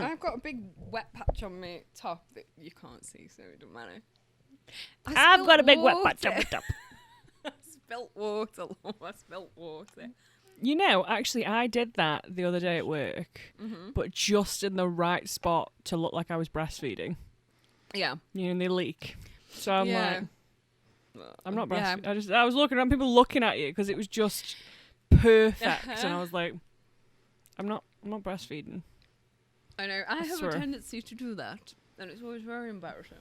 I've got a big wet patch on my top that you can't see, so it doesn't matter. I've got a big wet patch on my top. I spilt water. I spilt water. You know, actually, I did that the other day at work, but just in the right spot to look like I was breastfeeding. Yeah. You know, in the leak. So I'm like, I'm not breastfeeding. Yeah. I was looking around, people looking at you because it was just perfect, and I was like, I'm not breastfeeding. I know. I have swear. a tendency to do that, and it's always very embarrassing.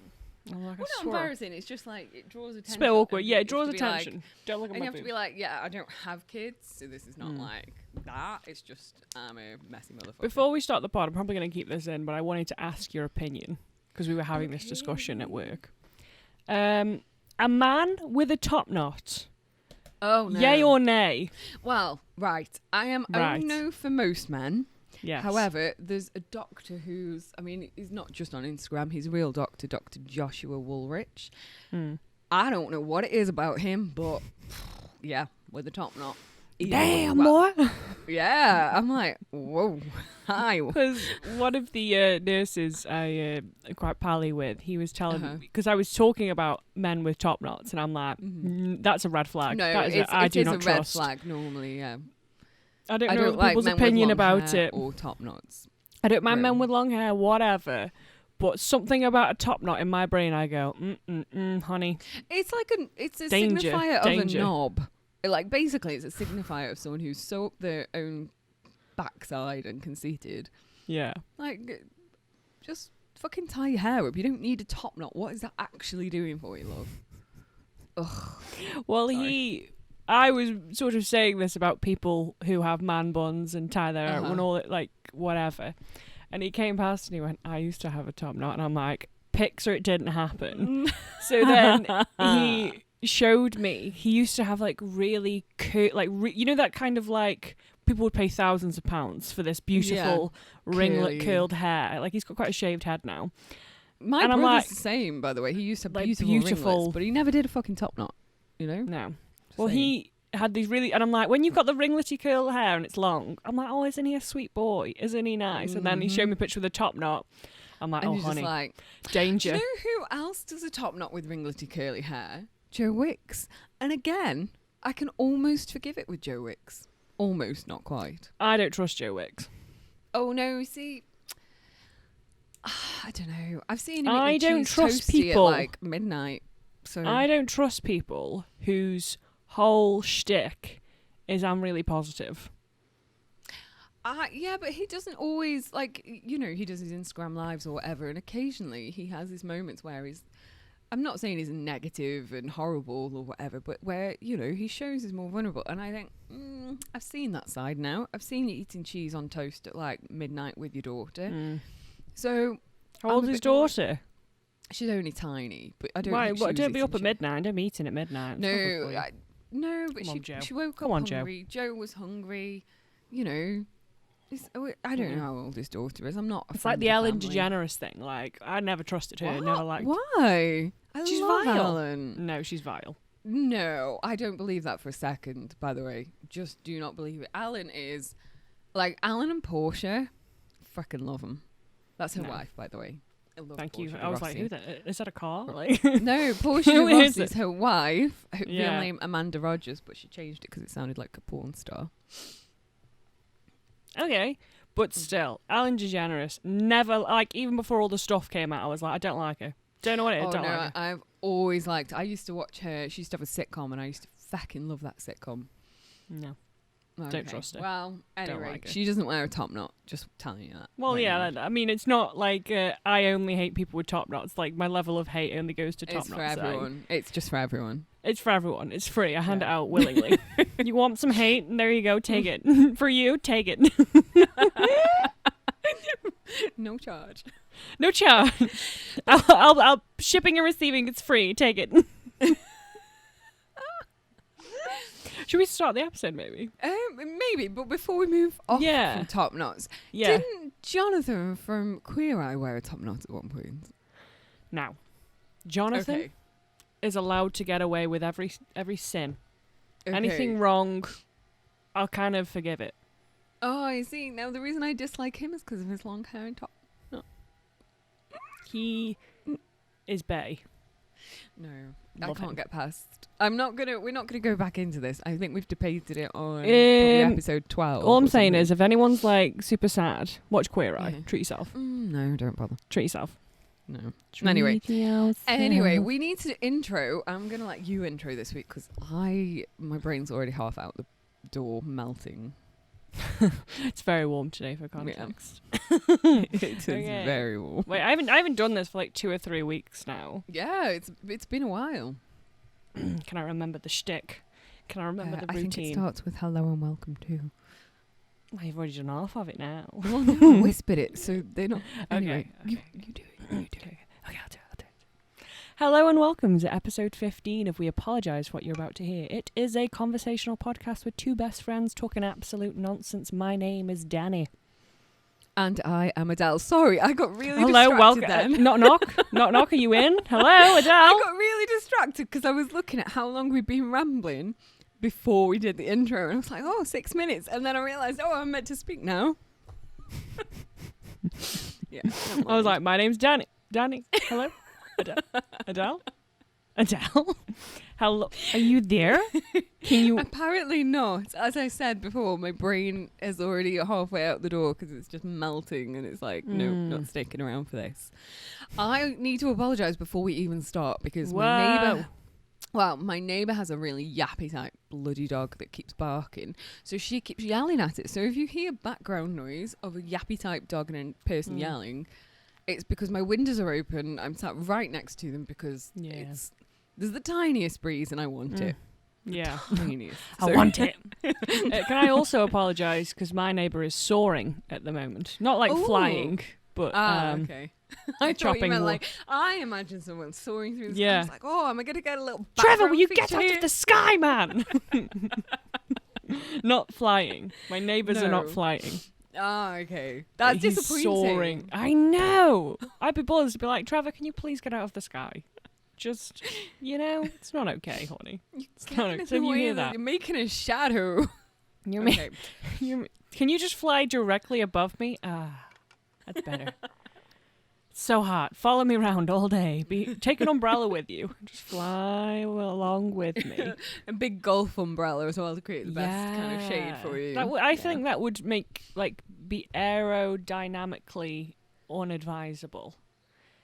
I'm like, Well, not embarrassing. It's just like it draws attention. It's a bit awkward. and Yeah, you it draws have to be like- attention. Don't look at And my you have to boob. be like, yeah, I don't have kids, so this is not like that. It's just I'm a messy motherfucker. Before we start the pod, I'm probably going to keep this in, but I wanted to ask your opinion because we were having this discussion at work. A man with a top knot. Oh no. Yay or nay? Well, right. I am Right. oh no for most men. Yes. However, there's a doctor who's, I mean, he's not just on Instagram, he's a real doctor, Dr. Joshua Woolrich. I don't know what it is about him, but yeah, with the top knot. Damn, boy. Yeah, I'm like, whoa, hi. Because one of the nurses I am quite pally with, he was telling me, because I was talking about men with top knots, and I'm like, that's a red flag. No, that is it I do is not a trust. red flag normally, yeah. I don't I know don't like people's men opinion with long about hair it. or top knots. I don't mind men Really. with long hair, whatever. But something about a top knot in my brain, I go, honey. It's like it's a Danger, signifier danger. of a knob. Like basically, it's a signifier of someone who's so up their own backside and conceited. Yeah. Like, just fucking tie your hair up. You don't need a top knot. What is that actually doing for you, love? Ugh. Well, Sorry. I was sort of saying this about people who have man buns and tie their hair up and all it, like, whatever. And he came past and he went, I used to have a top knot. And I'm like, pics or it didn't happen. So then he showed me, he used to have like really you know, that kind of like, people would pay thousands of pounds for this beautiful ringlet curled hair. Like, he's got quite a shaved head now. My And I'm brother's like- the same, by the way. He used to have like beautiful ringlets, but he never did a fucking top knot. You know? No. Well, Same. he had these really, and I'm like, when you've got the ringlety curl hair and it's long, I'm like, oh, isn't he a sweet boy? Isn't he nice? And then he showed me a picture with a top knot. I'm like, And oh, you're honey, just like, danger. do you know who else does a top knot with ringlety curly hair? Joe Wicks. And again, I can almost forgive it with Joe Wicks. Almost, not quite. I don't trust Joe Wicks. Oh no, see, I don't know. I've seen him I eat a don't cheese trust toastie people. at like midnight. So I don't trust people whose whole shtick is I'm really positive. yeah, but he doesn't always, like, you know, he does his Instagram lives or whatever, and occasionally he has these moments where he's, I'm not saying he's negative and horrible or whatever, but where, you know, he shows he's more vulnerable. And I think, I've seen that side now. I've seen you eating cheese on toast at like midnight with your daughter. So How I'm old a is his bit more- daughter? She's only tiny, but I don't Why? think she What? was Don't be eating up at cheese. midnight. Don't be eating at midnight. It's No, probably- no, but Come on, Joe. she woke Come up on, Joe. hungry. Joe was hungry. You know, I don't know how old his daughter is. I'm not. It's like the Ellen DeGeneres thing. Like, I never trusted her. Never liked. Why? She's love vile. Ellen. No, she's vile. No, I don't believe that for a second. By the way, just do not believe it. Ellen is like Ellen and Portia. Fucking love them. That's her No. wife, by the way. I love Thank you. Portia I was de like, Rossi. who that? Is that a car? Like, No, Portia Who de is Rossi is it? her wife. Her real Yeah. name Amanda Rogers, but she changed it because it sounded like a porn star. okay, but still, Ellen DeGeneres never, like, even before all the stuff came out, I was like, I don't like her. Don't know what it is. Oh Don't no, like her. I've always liked. I used to watch her. She used to have a sitcom, and I used to fucking love that sitcom. No. Okay. trust her. Well, anyway, like her. she doesn't wear a top knot. Just telling you that. Well, right yeah, now. I mean, it's not like I only hate people with top knots. Like, my level of hate only goes to top It's knots. for everyone. It's just for everyone. It's for everyone. It's free. I hand it Yeah. out willingly. You want some hate? And there you go. Take it. For you, take it. No charge. No charge. I'll shipping and receiving. It's free. Take it. Should we start the episode, maybe? Maybe, but before we move off Yeah. from top knots, Yeah. didn't Jonathan from Queer Eye wear a top knot at one point? Now, Jonathan Okay. is allowed to get away with every sin. Okay. Anything wrong, I'll kind of forgive it. Oh, I see. Now the reason I dislike him is because of his long hair and top He is bae. No, Love I can't him. get past. We're not gonna go back into this. I think we've debated it on probably episode 12. All I'm saying is, if anyone's like super sad, watch Queer Eye. Yeah. Treat yourself. No, don't bother. Treat yourself. No. Treat yourself. Anyway, we need to intro. I'm gonna let you intro this week because my brain's already half out the door, melting. It's very warm today for context. It is Okay. very warm. Wait, I haven't done this for like 2 or 3 weeks now. Yeah, it's been a while. Can I remember the shtick? Can I remember the I think it routine? starts with hello and welcome too. Well, you've already done half of it now. Well, no, I whispered it, so they're not. Anyway, Okay. You do it. You do it. Okay, I'll do it. Hello and welcome to episode 15 of We Apologise for What You're About to Hear. It is a conversational podcast with two best friends talking absolute nonsense. My name is Dani. And I am Adele. Sorry, I got really Hello, distracted welcome. then. Knock, knock. Knock, knock. Are you in? Hello, Adele. I got really distracted because I was looking at how long we'd been rambling before we did the intro. And I was like, 6 minutes. And then I realised, I'm meant to speak now. Yeah. I was like, my name's Dani. Dani. Hello. Adele. Adele. Adele. Hello. Are you there? Can you? Apparently not. As I said before, my brain is already halfway out the door because it's just melting and it's like, no, not sticking around for this. I need to apologise before we even start because my neighbour has a really yappy type bloody dog that keeps barking. So she keeps yelling at it. So if you hear background noise of a yappy type dog and a person yelling, it's because my windows are open. I'm sat right next to them because there's the tiniest breeze and I want it. Yeah. Tiniest. I want it. Can I also apologise because my neighbour is soaring at the moment. Not like flying, but okay. I thought you chopping meant wood. like, I imagine someone soaring through the sky. Yeah. I was like, am I going to get a little Trevor, will you background get out feature of the sky, man? Not flying. My neighbours are not No. flying. Okay. That's He's disappointing. soaring. I know. I'd be buzzed to be like, Trevor, can you please get out of the sky? Just, it's not okay, honey. It's not okay. So you hear that? You're making a shadow. Okay. Can you just fly directly above me? That's better. It's so hot. Follow me around all day. Take an umbrella with you. Just fly along with me. A big golf umbrella as well to create the best kind of shade for you. I think that would make be aerodynamically unadvisable.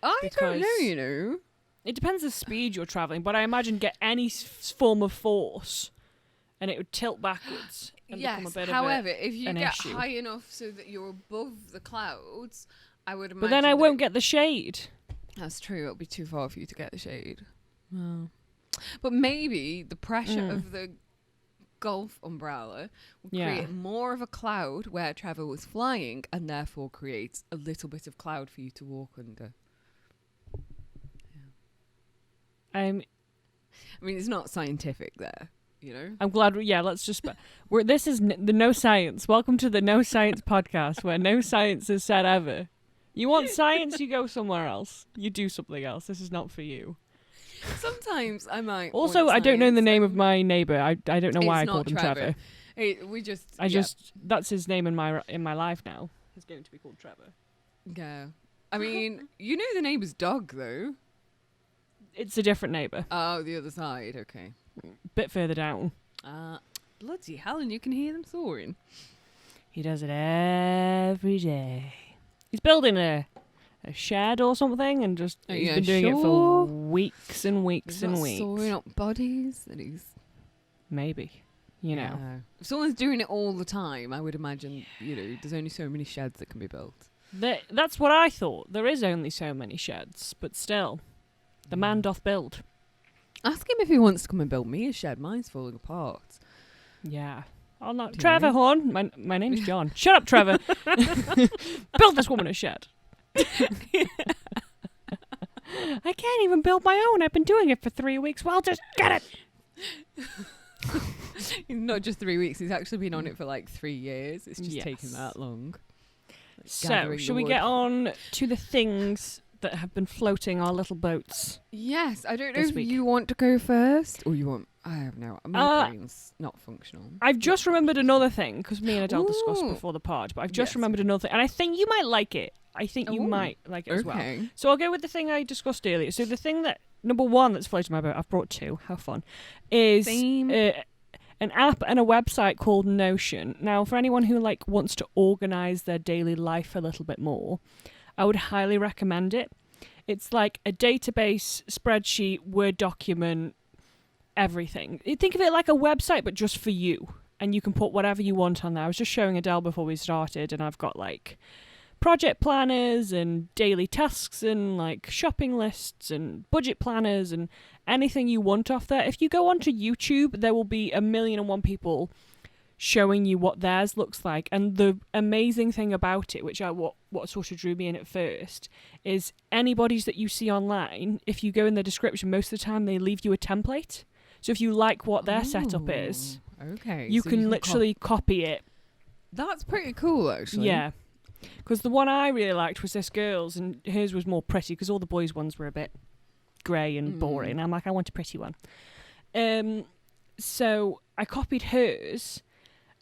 I don't know, It depends the speed you're traveling, but I imagine get any form of force and it would tilt backwards and become a bit however, of if you an get issue. high enough so that you're above the clouds, I would imagine. But then I won't get the shade. That's true. It'll be too far for you to get the shade. Well, but maybe the pressure of the golf umbrella will create more of a cloud where Trevor was flying, and therefore creates a little bit of cloud for you to walk under. I mean, it's not scientific there, I'm glad. Let's just. This is the no science. Welcome to the no science podcast, where no science is said ever. You want science, you go somewhere else. You do something else. This is not for you. Sometimes I might. Also, I don't know the name of my neighbour. I don't know why I called him Trevor. That's his name in my life now. He's going to be called Trevor. Yeah. I mean, you know the neighbour's dog though. It's a different neighbour. Oh, the other side. Okay. Bit further down. Bloody hell, and you can hear them soaring. He does it every day. He's building a shed or something, and he's been doing it for weeks and weeks and weeks. Soaring up bodies that he's maybe, If someone's doing it all the time, I would imagine there's only so many sheds that can be built. That's what I thought. There is only so many sheds, but still, the man doth build. Ask him if he wants to come and build me a shed. Mine's falling apart. Yeah. Oh no, Trevor Horn. My name's John. Shut up, Trevor. Build this woman a shed. I can't even build my own. I've been doing it for 3 weeks. Well, just get it. Not just 3 weeks. He's actually been on it for like 3 years. It's just taken that long. So, shall we get on to the things that have been floating our little boats? Yes. I don't know if you want to go first or you want... I have no... My brain's not functional. I've just remembered another thing, because me and Adele discussed before the pod, but I've just remembered another thing, and I think you might like it. I think you might like it as well. Okay. So I'll go with the thing I discussed earlier. So the thing that, number one, that's floating my boat, I've brought two, how fun, is an app and a website called Notion. Now, for anyone who like wants to organise their daily life a little bit more, I would highly recommend it. It's like a database, spreadsheet, Word document, everything. You think of it like a website, but just for you. And you can put whatever you want on there. I was just showing Adele before we started, and I've got like project planners and daily tasks and like shopping lists and budget planners and anything you want off there. If you go onto YouTube, there will be 1,000,001 people showing you what theirs looks like. And the amazing thing about it, which what sort of drew me in at first, is anybody's that you see online, if you go in the description, most of the time they leave you a template. So if you like what their setup is, okay, you so can literally copy it. That's pretty cool, actually. Yeah. Because the one I really liked was this girl's, and hers was more pretty, because all the boys' ones were a bit grey and boring. I'm like, I want a pretty one. So I copied hers,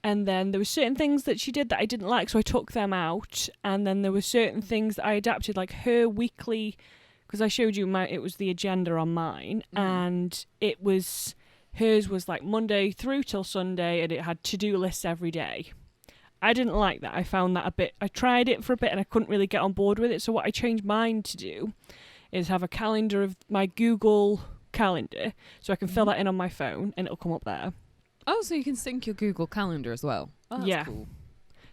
and then there were certain things that she did that I didn't like, so I took them out. And then there were certain things that I adapted, like her weekly, because I showed you it was the agenda on mine, and hers was like Monday through till Sunday, and it had to-do lists every day. I didn't like that. I found that I tried it for a bit and I couldn't really get on board with it. So what I changed mine to do is have a calendar of my Google Calendar, so I can fill that in on my phone and it'll come up there. Oh, so you can sync your Google Calendar as well. Oh, that's cool.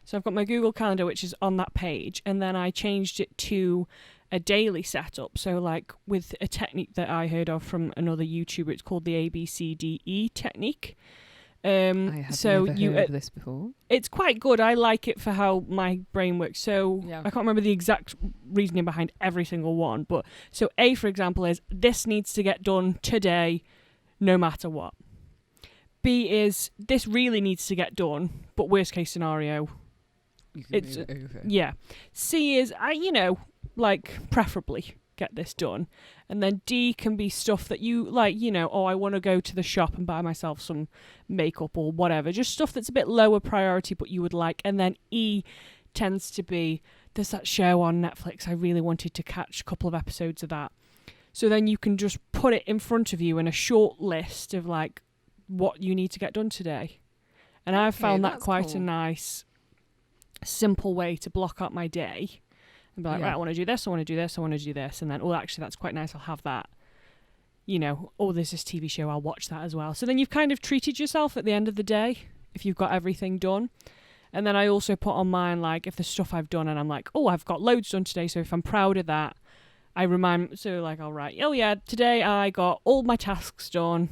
So I've got my Google Calendar, which is on that page, and then I changed it to a daily setup. So like with a technique that I heard of from another YouTuber, it's called the ABCDE technique. I have never heard of this before. It's quite good. I like it for how my brain works. So I can't remember the exact reasoning behind every single one. But so A, for example, is this needs to get done today, no matter what. B is this really needs to get done, but worst case scenario, it's move it over. Yeah. C is preferably get this done. And then D can be stuff that you like, I want to go to the shop and buy myself some makeup or whatever. Just stuff that's a bit lower priority but you would like. And then E tends to be, there's that show on Netflix. I really wanted to catch a couple of episodes of that. So then you can just put it in front of you in a short list of like what you need to get done today. And I've found that quite a nice, simple way to block out my day. And be like, right, I want to do this, I want to do this, I want to do this. And then, actually, that's quite nice. I'll have that. There's this TV show, I'll watch that as well. So then you've kind of treated yourself at the end of the day if you've got everything done. And then I also put on mine, like, if there's stuff I've done and I'm like, I've got loads done today. So if I'm proud of that, I'll write, today I got all my tasks done.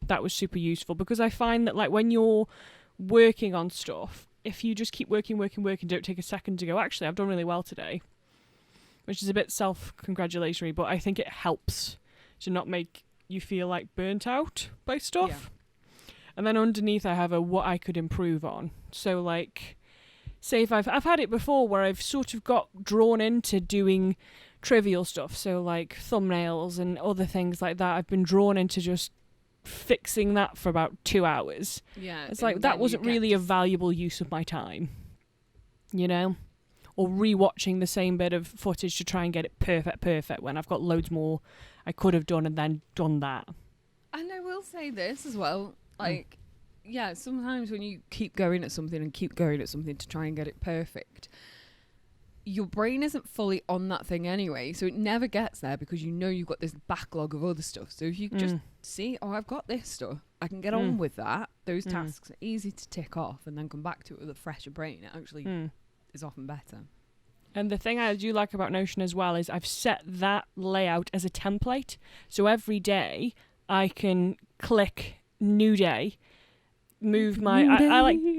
That was super useful, because I find that, like, when you're working on stuff, if you just keep working, don't take a second to go, actually, I've done really well today. Which is a bit self-congratulatory, but I think it helps to not make you feel like burnt out by stuff. Yeah. And then underneath I have a what I could improve on. So like, say if I've had it before where I've sort of got drawn into doing trivial stuff, so like thumbnails and other things like that. I've been drawn into just fixing that for about 2 hours. Yeah. It's like, that wasn't really a valuable use of my time, Or rewatching the same bit of footage to try and get it perfect when I've got loads more I could have done and then done that. And I will say this as well, like, sometimes when you keep going at something to try and get it perfect, your brain isn't fully on that thing anyway, so it never gets there because you've got this backlog of other stuff. So if you just see, I've got this stuff, I can get on with that. Those tasks are easy to tick off and then come back to it with a fresher brain. It actually is often better. And the thing I do like about Notion as well is I've set that layout as a template. So every day I can click new day, move my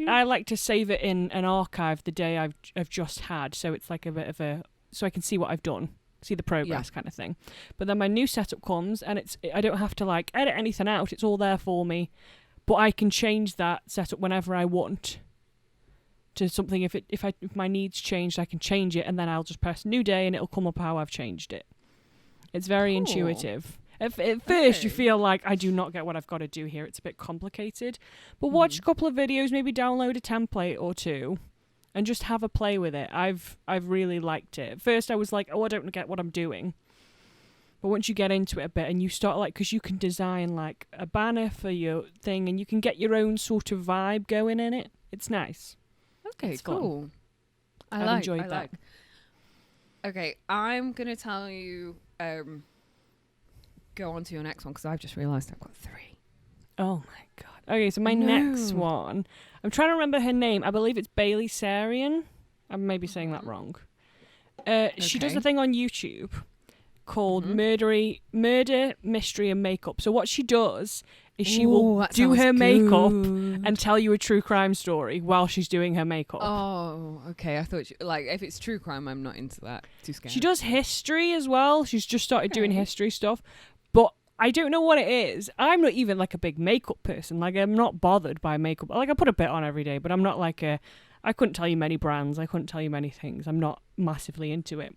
I like to save it in an archive the day I've just had, so it's like a bit of so I can see what I've done, see the progress kind of thing. But then my new setup comes and I don't have to like edit anything out, it's all there for me, but I can change that setup whenever I want to something. If my needs changed, I can change it, and then I'll just press new day and it'll come up how I've changed it. It's very intuitive. At first you feel like, I do not get what I've got to do here, it's a bit complicated, but watch a couple of videos, maybe download a template or two and just have a play with it. I've really liked it. At first I was like, oh, I don't get what I'm doing. But once you get into it a bit and you start like, because you can design like a banner for your thing and you can get your own sort of vibe going in it. It's nice. Okay, it's cool. I've enjoyed that. Okay, I'm going to tell you, go on to your next one because I've just realised I've got 3. Oh my God. Okay, so my next one, I'm trying to remember her name. I believe it's Bailey Sarian. I may be saying that wrong. She does a thing on YouTube called Murder, Mystery and Makeup. So what she does is she will do her makeup and tell you a true crime story while she's doing her makeup. Oh, okay. I thought, like, if it's true crime, I'm not into that. Too scared. She does history as well. She's just started doing history stuff. But I don't know what it is. I'm not even like a big makeup person. Like, I'm not bothered by makeup. Like, I put a bit on every day, but I'm not like I couldn't tell you many brands. I couldn't tell you many things. I'm not massively into it.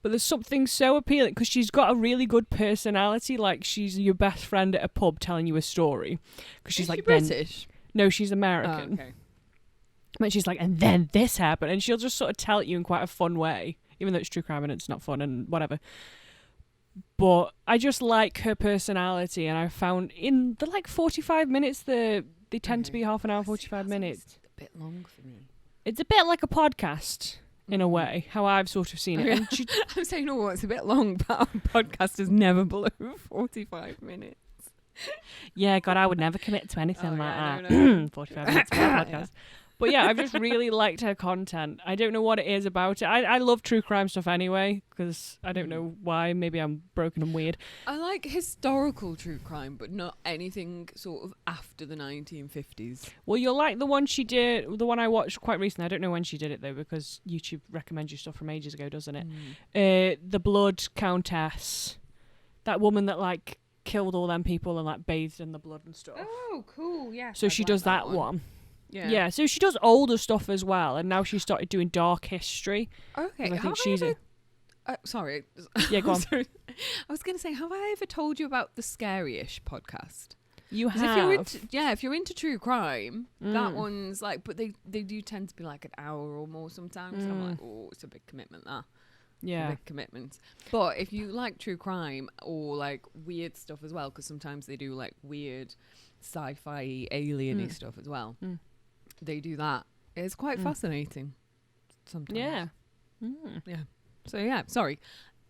But there's something so appealing because she's got a really good personality. Like, she's your best friend at a pub telling you a story. Because she's like, British? No, she's American. Oh, okay. But she's like, and then this happened. And she'll just sort of tell it you in quite a fun way. Even though it's true crime and it's not fun and whatever. But I just like her personality. And I found in the like 45 minutes, they tend to be half an hour, 45 minutes. It's a bit long for me. It's a bit like a podcast. In a way, how I've sort of seen it. I'm saying, it's a bit long, but our podcast is never below 45 minutes. Yeah, God, I would never commit to anything like that. No. 45 minutes for a podcast. But yeah, I've just really liked her content. I don't know what it is about it. I love true crime stuff anyway, because I don't know why. Maybe I'm broken and weird. I like historical true crime, but not anything sort of after the 1950s. Well, you'll like the one she did, the one I watched quite recently. I don't know when she did it, though, because YouTube recommends you stuff from ages ago, doesn't it? The Blood Countess. That woman that, like, killed all them people and, like, bathed in the blood and stuff. Oh, cool, yeah. So she does that one. Yeah, so she does older stuff as well, and now she started doing dark history. Okay, I think she's sorry. Yeah, go on. I was going to say, have I ever told you about the Scary-ish podcast? You have. If you're into true crime, that one's like, but they do tend to be like an hour or more sometimes. So I'm like, it's a big commitment, that. Yeah. Big commitment. But if you like true crime or like weird stuff as well, because sometimes they do like weird sci-fi alien-y stuff as well. They do that. It's quite fascinating sometimes. Yeah. Yeah. So yeah, sorry.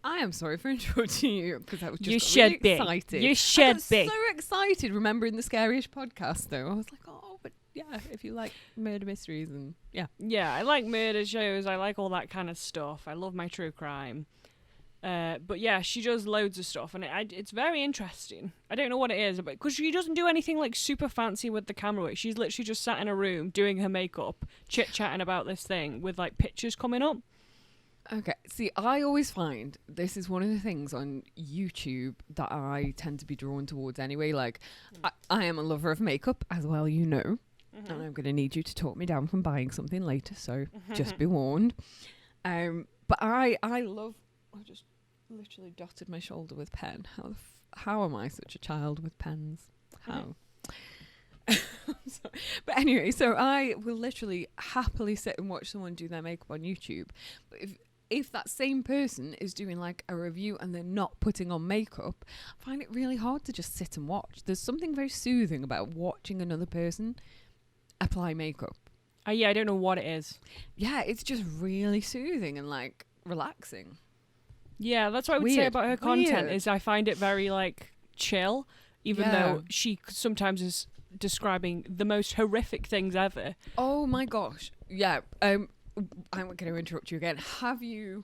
I am sorry for interrupting you because I was just really excited. You should be. So excited remembering the Scary-ish podcast though. I was like, but yeah, if you like murder mysteries and yeah. Yeah, I like murder shows. I like all that kind of stuff. I love my true crime. But yeah, she does loads of stuff, and it's very interesting. I don't know what it is, but because she doesn't do anything like super fancy with the camera work. She's literally just sat in a room doing her makeup, chit-chatting about this thing with like pictures coming up. Okay, see, I always find this is one of the things on YouTube that I tend to be drawn towards anyway. Like, I am a lover of makeup as well, you know, and I'm going to need you to talk me down from buying something later, so just be warned. But I love... I just literally dotted my shoulder with pen. How am I such a child with pens? How? But anyway, so I will literally happily sit and watch someone do their makeup on YouTube. But if that same person is doing like a review and they're not putting on makeup, I find it really hard to just sit and watch. There's something very soothing about watching another person apply makeup. Yeah, I don't know what it is. Yeah, it's just really soothing and like relaxing. Yeah, that's what I would say about her content is I find it very like chill, even though she sometimes is describing the most horrific things ever. Oh my gosh. Yeah. I'm going to interrupt you again. Have you...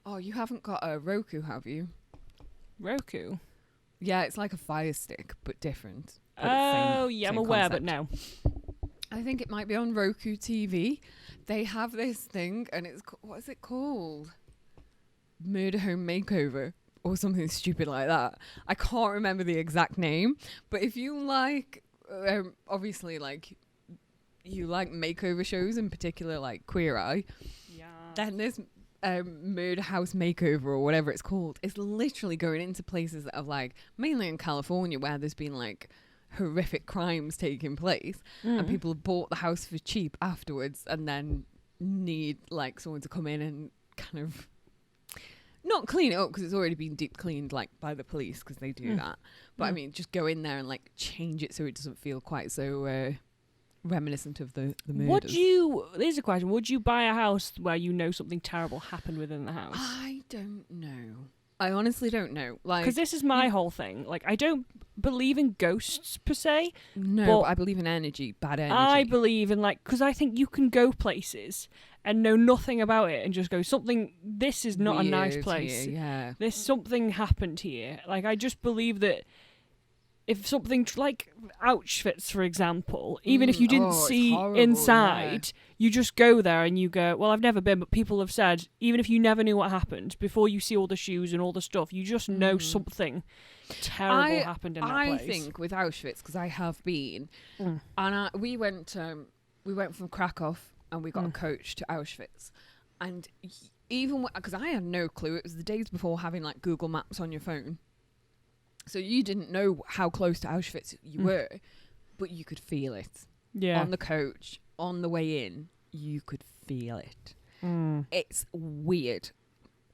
Oh, you haven't got a Roku, have you? Roku? Yeah, it's like a Fire Stick, but different. Oh, yeah, I'm aware, but no. I think it might be on Roku TV. They have this thing, and it's... What is it called? Murder Home Makeover or something stupid like that. I can't remember the exact name, but if you like... obviously, like... You like makeover shows, in particular, like Queer Eye. Yeah. Then this Murder House Makeover or whatever it's called is literally going into places that are like mainly in California where there's been like horrific crimes taking place and people have bought the house for cheap afterwards and then need like someone to come in and kind of not clean it up because it's already been deep cleaned like by the police because they do that. But I mean, just go in there and like change it so it doesn't feel quite so reminiscent of the murders. Here's a question. Would you buy a house where you know something terrible happened within the house? I don't know. I honestly don't know. Like, because this is my whole thing. Like, I don't believe in ghosts per se. No, but I believe in energy, bad energy. I believe in because I think you can go places and know nothing about it and just go, this is not weird a nice place. Here, yeah. There's something happened here. Like, I just believe that if something like Auschwitz, for example, even if you didn't see horrible, inside, you just go there and you go, well, I've never been, but people have said, even if you never knew what happened, before you see all the shoes and all the stuff, you just know something terrible happened in that place. I think with Auschwitz, because I have been, and we went from Krakow and we got a coach to Auschwitz, and even because I had no clue, it was the days before having like Google Maps on your phone. So you didn't know how close to Auschwitz you were, but you could feel it. Yeah. On the coach, on the way in, you could feel it. It's weird.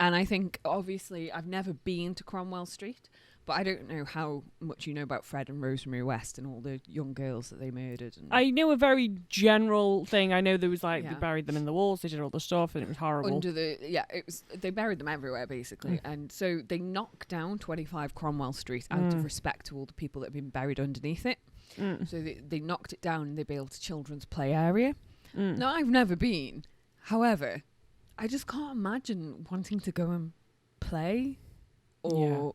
And I think, obviously, I've never been to Cromwell Street, but I don't know how much you know about Fred and Rosemary West and all the young girls that they murdered. And I know a very general thing. I know there was they buried them in the walls, they did all the stuff, and it was horrible. They buried them everywhere, basically. And so they knocked down 25 Cromwell Street out of respect to all the people that had been buried underneath it. So they knocked it down and they built a children's play area. Now, I've never been. However, I just can't imagine wanting to go and play or...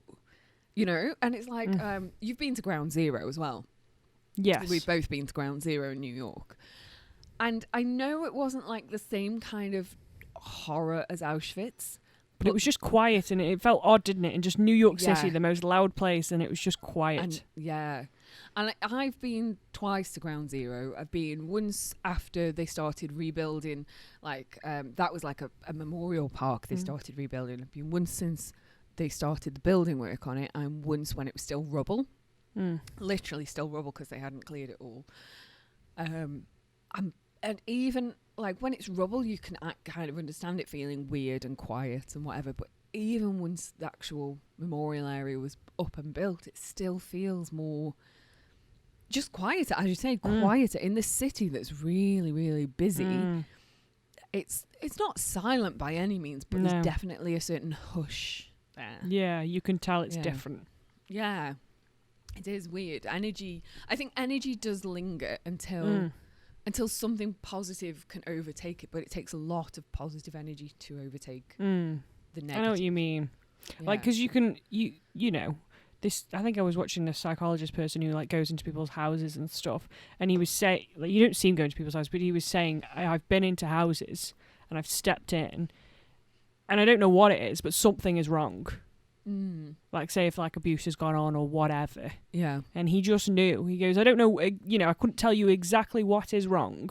You know, and it's like, you've been to Ground Zero as well. Yes. We've both been to Ground Zero in New York. And I know it wasn't like the same kind of horror as Auschwitz. But it was just quiet and it felt odd, didn't it? And just New York City, the most loud place, and it was just quiet. And I've been twice to Ground Zero. I've been once after they started rebuilding, that was like a memorial park they started rebuilding. I've been once since... they started the building work on it, and once when it was still rubble, literally still rubble because they hadn't cleared it all. And even like when it's rubble, you can kind of understand it feeling weird and quiet and whatever. But even once the actual memorial area was up and built, it still feels more just quieter, as you say, quieter in this city that's really, really busy. It's not silent by any means, but there's definitely a certain hush. There. Yeah, you can tell it's different. Yeah, it is weird. Energy. I think energy does linger until something positive can overtake it, but it takes a lot of positive energy to overtake the negative. I know what you mean. Yeah. Like, because you know, this. I think I was watching this psychologist person who goes into people's houses and stuff, and he was saying, you don't see him going to people's houses, but he was saying, I've been into houses and I've stepped in. And I don't know what it is, but something is wrong. Like, say if abuse has gone on or whatever. Yeah. And he just knew. He goes, I don't know, I couldn't tell you exactly what is wrong,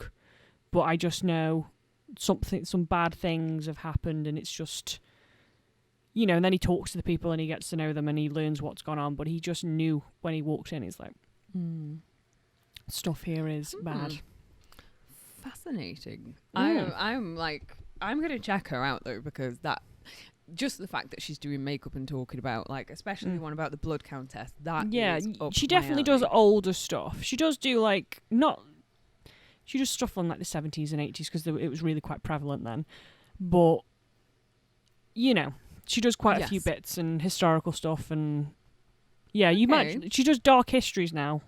but I just know some bad things have happened, and it's just, and then he talks to the people and he gets to know them and he learns what's gone on, but he just knew when he walked in, he's like, stuff here is bad. Fascinating. I'm going to check her out, though, because just the fact that she's doing makeup and talking about, especially the one about the blood countess, is up she definitely does older stuff. She does do, she does stuff on, the 70s and 80s, because it was really quite prevalent then. But, she does quite a few bits and historical stuff, and, she does dark histories now.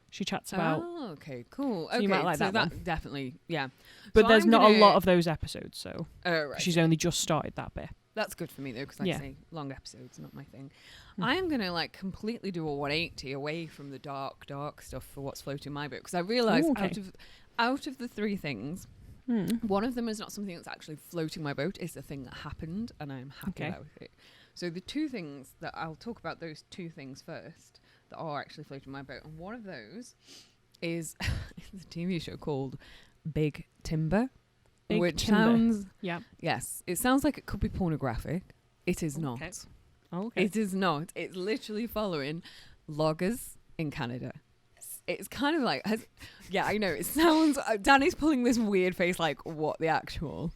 She chats about. Oh, okay, cool. So you might like that one. Definitely, yeah. But there's not a lot of those episodes, so right. She's only just started that bit. That's good for me, though, because I say long episodes, not my thing. I am going to, completely do a 180 away from the dark stuff for what's floating my boat, because I realised out of the three things, one of them is not something that's actually floating my boat, it's the thing that happened, and I'm happy about it. So the two things that I'll talk about, those two things first, that are actually floating my boat, and one of those is a TV show called Big Timber, which sounds it sounds like it could be pornographic. It is not. Okay. It is not. It's literally following loggers in Canada. it's kind of like, yeah, I know it sounds. Danny's pulling this weird face, like what the actual.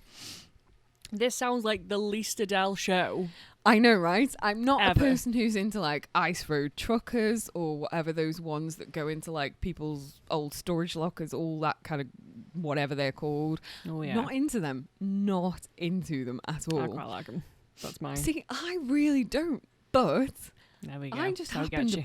This sounds like the least Adele show. I know, right? I'm not Ever. a person who's into like ice road truckers or whatever, those ones that go into like people's old storage lockers, all that kind of whatever they're called. Oh yeah. Not into them. Not into them at all. I quite like them. That's mine. See, I really don't. But There we go. I just I'll get happened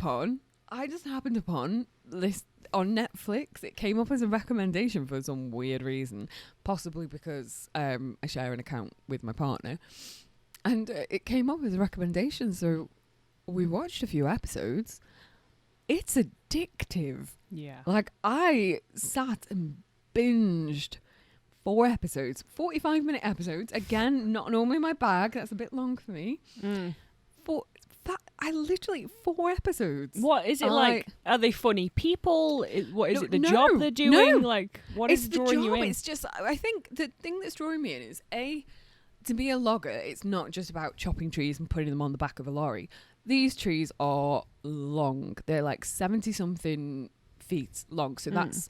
you. upon this on Netflix. It came up as a recommendation for some weird reason, possibly because I share an account with my partner, and it came up as a recommendation. So we watched a few episodes. It's addictive. Yeah. Like, I sat and binged 4 episodes, 45-minute episodes. Again, not normally my bag. That's a bit long for me. I literally 4 episodes. What is it like? Are they funny people? What is it? The no, job they're doing? no. Like, what is It's the drawing job. you in? It's just, I think the thing that's drawing me in is to be a logger. It's not just about chopping trees and putting them on the back of a lorry. These trees are long. They're like 70 something feet long. So that's,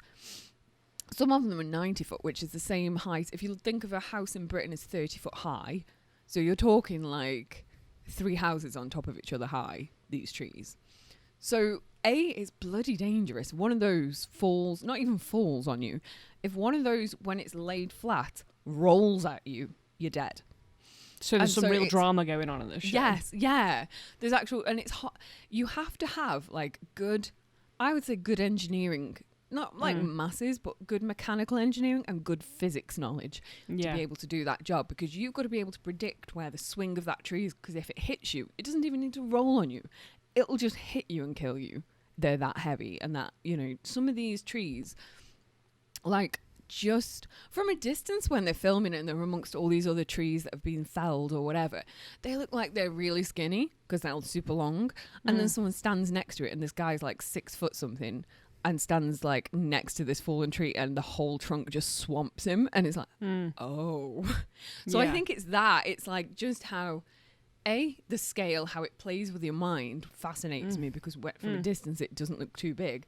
some of them are 90 foot, which is the same height. If you think of a house in Britain is 30 foot high, so you're talking like 3 houses on top of each other high, these trees. So it's bloody dangerous. One of those falls, not even falls on you. If one of those, when it's laid flat, rolls at you, you're dead. So there's And some so real it's- drama going on in this show. Yes, yeah. There's actual, and it's hot. You have to have like good, I would say good engineering, not like masses, but good mechanical engineering and good physics knowledge to be able to do that job, because you've got to be able to predict where the swing of that tree is, because if it hits you, it doesn't even need to roll on you. It'll just hit you and kill you. They're that heavy, and that, some of these trees, like, just from a distance when they're filming it and they're amongst all these other trees that have been felled or whatever, they look like they're really skinny because they're super long. And then someone stands next to it, and this guy's like 6 foot something and stands like next to this fallen tree, and the whole trunk just swamps him, and it's like, oh. So I think it's that. It's like just how, the scale, how it plays with your mind fascinates me, because from a distance it doesn't look too big.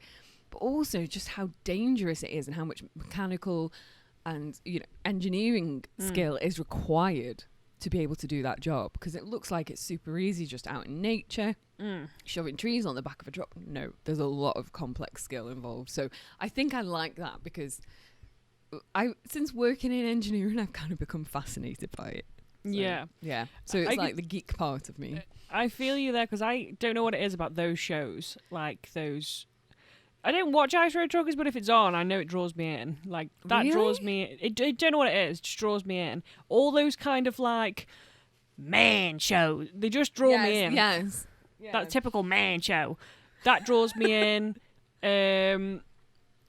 But also just how dangerous it is and how much mechanical and engineering skill is required to be able to do that job, because it looks like it's super easy just out in nature, shoving trees on the back of a truck. No, there's a lot of complex skill involved. So I think I like that, because since working in engineering, I've kind of become fascinated by it. So, yeah. So it's like the geek part of me. I feel you there, because I don't know what it is about those shows, like those. I don't watch Ice Road Truckers, but if it's on, I know it draws me in. Like, that Really? draws me in. I don't know what it is, just draws me in. All those kind of, like, man shows, they just draw me in. Yes. That typical man show. That draws me in.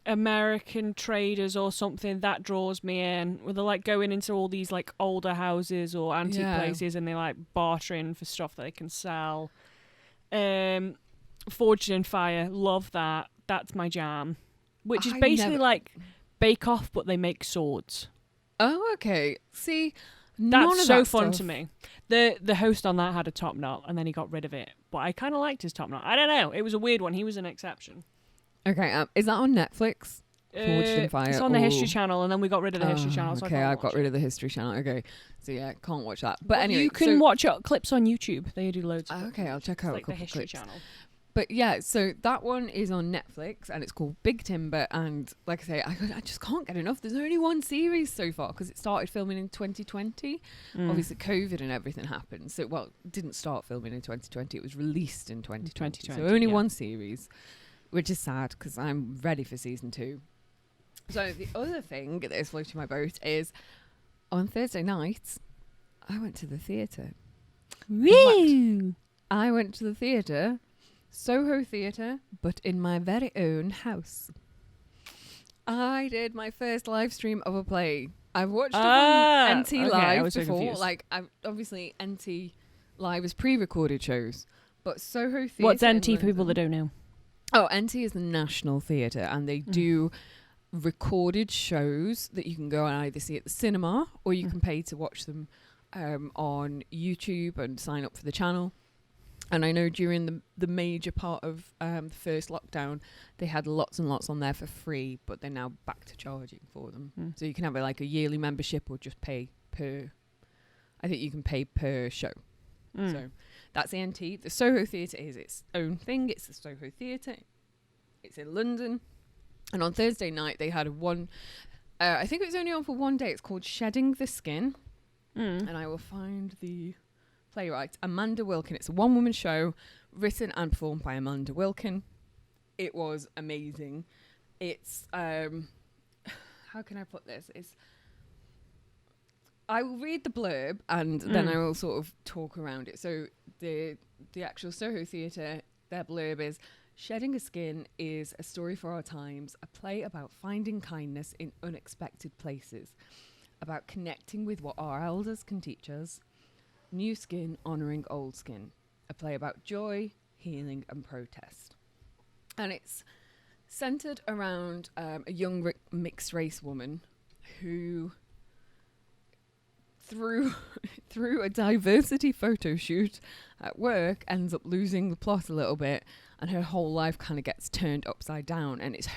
American Traders or something, that draws me in. Where they're, like, going into all these, like, older houses or antique places, and they're, like, bartering for stuff that they can sell. Forged in Fire, love that. That's my jam. Which is basically like Bake Off, but they make swords. Oh, okay. See, that's so fun stuff. to me. The host on that had a top knot, and then he got rid of it. But I kind of liked his top knot. I don't know. It was a weird one. He was an exception. Okay, is that on Netflix? Forged in Fire. It's on the History Channel, and then we got rid of the History Channel. So okay, I got rid of the History Channel. Okay, so yeah, can't watch that. But anyway, you can watch clips on YouTube. They do loads. Of okay, I'll check out like a couple the History clips. Channel. But yeah, so that one is on Netflix, and it's called Big Timber. And like I say, I just can't get enough. There's only one series so far, because it started filming in 2020. Obviously, COVID and everything happened. So, well, it didn't start filming in 2020. It was released in 2020. So only one series, which is sad, because I'm ready for season 2. So the other thing that is floating my boat is on Thursday nights, I went to the theatre. Woo! I went to the theatre, Soho Theatre, but in my very own house. I did my first live stream of a play. I've watched it on NT Live before. Like, obviously NT Live is pre-recorded shows, but Soho Theatre. What's NT for people that don't know? Oh, NT is the National Theatre, and they do recorded shows that you can go and either see at the cinema, or you can pay to watch them on YouTube and sign up for the channel. And I know during the major part of the first lockdown, they had lots and lots on there for free, but they're now back to charging for them. So you can have a yearly membership or just pay per. I think you can pay per show. So that's ANT. The Soho Theatre is its own thing. It's the Soho Theatre. It's in London. And on Thursday night, they had I think it was only on for one day. It's called Shedding the Skin. And I will find the playwright, Amanda Wilkin. It's a one-woman show written and performed by Amanda Wilkin. It was amazing. It's how can I put this? I will read the blurb and then I will sort of talk around it. So the actual Soho Theatre, their blurb is: Shedding a Skin is a story for our times, a play about finding kindness in unexpected places, about connecting with what our elders can teach us. New skin honouring old skin. A play about joy, healing and protest. And it's centred around a young mixed race woman who, through a diversity photo shoot at work, ends up losing the plot a little bit, and her whole life kind of gets turned upside down. And it's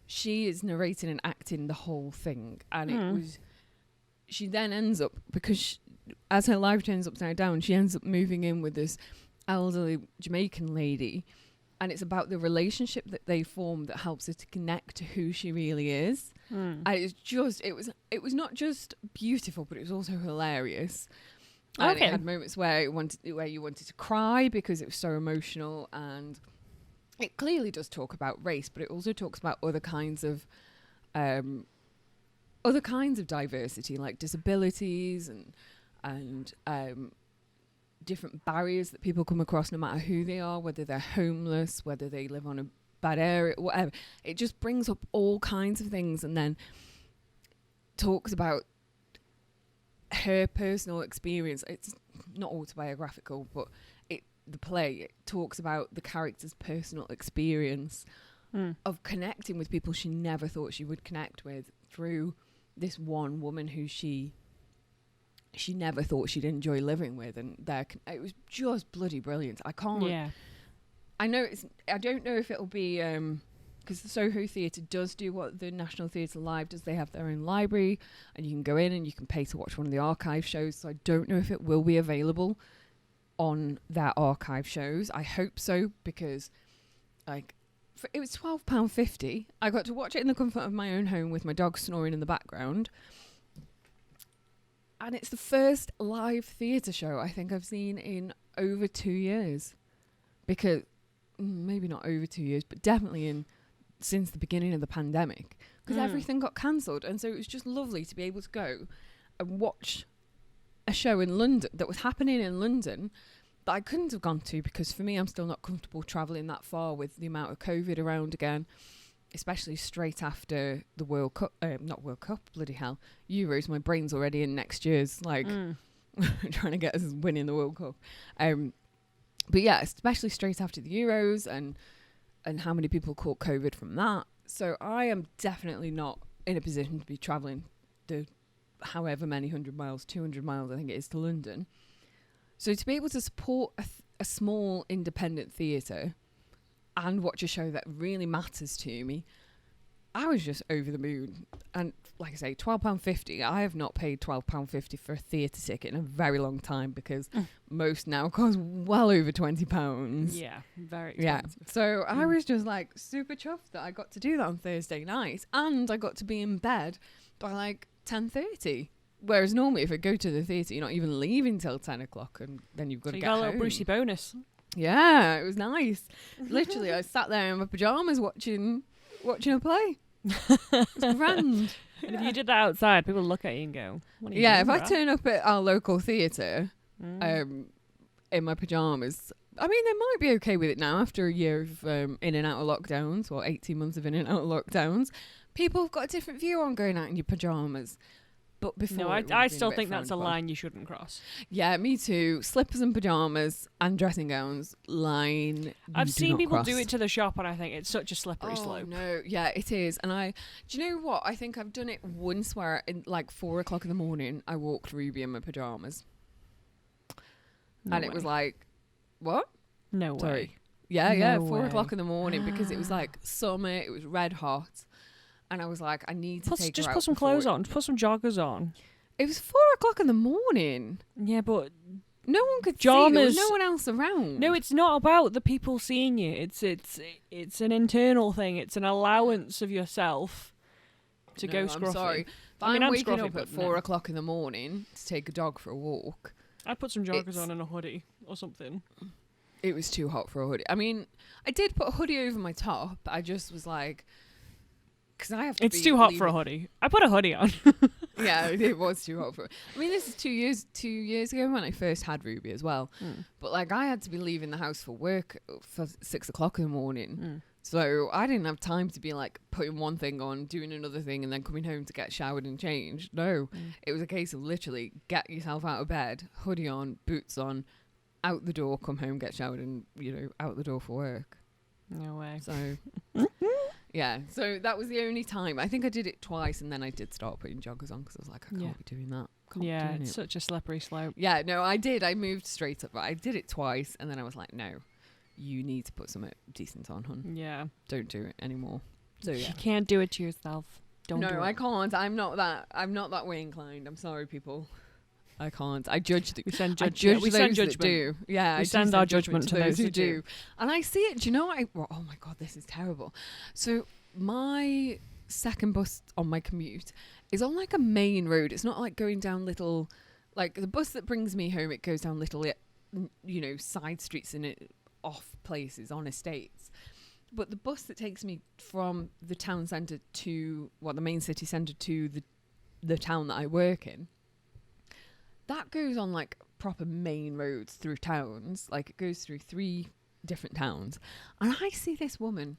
she is narrating and acting the whole thing. And she then ends up, because as her life turns upside down, she ends up moving in with this elderly Jamaican lady, and it's about the relationship that they form that helps her to connect to who she really is. And it was not just beautiful, but it was also hilarious. And it had moments where you wanted to cry because it was so emotional, and it clearly does talk about race, but it also talks about other kinds of diversity, like disabilities and different barriers that people come across no matter who they are, whether they're homeless, whether they live on a bad area, whatever. It just brings up all kinds of things and then talks about her personal experience. It's not autobiographical, but the play talks about the character's personal experience of connecting with people she never thought she would connect with through this one woman who she never thought she'd enjoy living with, and it was just bloody brilliant. I don't know if it'll be because the Soho Theatre does do what the National Theatre Live does. They have their own library, and you can go in and you can pay to watch one of the archive shows. So I don't know if it will be available on their archive shows. I hope so, because it was £12.50. I got to watch it in the comfort of my own home with my dog snoring in the background. And it's the first live theatre show I think I've seen in over 2 years. Because, maybe not over 2 years, but definitely since the beginning of the pandemic. Because everything got cancelled. And so it was just lovely to be able to go and watch a show in London that was happening in London that I couldn't have gone to, because for me, I'm still not comfortable travelling that far with the amount of COVID around again, especially straight after the World Cup, not World Cup, bloody hell, Euros. My brain's already in next year's, trying to get us winning the World Cup. But yeah, especially straight after the Euros and how many people caught COVID from that. So I am definitely not in a position to be travelling the however many 100 miles, 200 miles, I think it is, to London. So to be able to support a small independent theatre and watch a show that really matters to me, I was just over the moon. And like I say, £12.50. I have not paid £12.50 for a theatre ticket in a very long time, because most now cost well over £20. Yeah, very expensive. Yeah. So I was just super chuffed that I got to do that on Thursday night, and I got to be in bed by 10:30. Whereas normally if I go to the theatre, you're not even leaving till 10 o'clock, and then you've got to get home. You got a little Brucey bonus. Yeah, it was nice. Literally, I sat there in my pyjamas watching a play. It was grand. And if you did that outside, people look at you and go, what are you doing, if I bruh? turn up at our local theatre in my pyjamas, I mean, they might be okay with it now after a year of in and out of lockdowns, or 18 months of in and out of lockdowns. People have got a different view on going out in your pyjamas. But before, no, I still think that's a line you shouldn't cross. Yeah, me too. Slippers and pyjamas and dressing gowns, line. I've seen people do it to the shop, and I think it's such a slippery slope. No, yeah, it is. And do you know what? I think I've done it once where, in 4 o'clock in the morning, I walked Ruby in my pyjamas, and it was What? No way. Sorry. Yeah, No 4 way. o'clock in the morning because it was like summer. It was red hot. And I was like, I need to take her Just out put some before clothes on. Put some joggers on. It was 4 o'clock in the morning. Yeah, but No one could see. There was Pyjamas- no one else around. no, it's not about the people seeing you. It's an internal thing. It's an allowance of yourself to go scruffy. I'm sorry. If I mean, I'm I'm waking scruffy, up but at 4 o'clock in the morning to take a dog for a walk, I'd put some joggers It's- on and a hoodie or something. it was too hot for a hoodie. I mean, I did put a hoodie over my top. I just was like, because I have to It's be too hot for a leaving- hoodie. I put a hoodie on. Yeah, it was too hot for. I mean, this is 2 years ago when I first had Ruby as well. But like, I had to be leaving the house for work for 6 o'clock in the morning, so I didn't have time to be like putting one thing on, doing another thing, and then coming home to get showered and changed. No, it was a case of literally get yourself out of bed, hoodie on, boots on, out the door, come home, get showered, and out the door for work. No way. So. Yeah, so that was the only time. I think I did it twice, and then I did start putting joggers on because I was like, I can't be doing that. Can't be Yeah, doing it's it. such a slippery slope. Yeah, no, I did. I moved straight up. I did it twice, and then I was like, no, you need to put something decent on, hon. Yeah. Don't do it anymore. So yeah. You can't do it to yourself. Don't do No, it. I can't. I'm not that way inclined. I'm sorry, people. I can't. I judge We send I judge. judge we those send that judgment. do. Yeah, We I do send our judgment to those who who do. And I see it. Do you know? Oh my god, this is terrible. So my second bus on my commute is on like a main road. It's not like going down little, like the bus that brings me home. It goes down little, side streets and off places on estates. But the bus that takes me from the town centre to the main city centre to the town that I work in, that goes on like proper main roads through towns. Like it goes through 3 different towns. And I see this woman,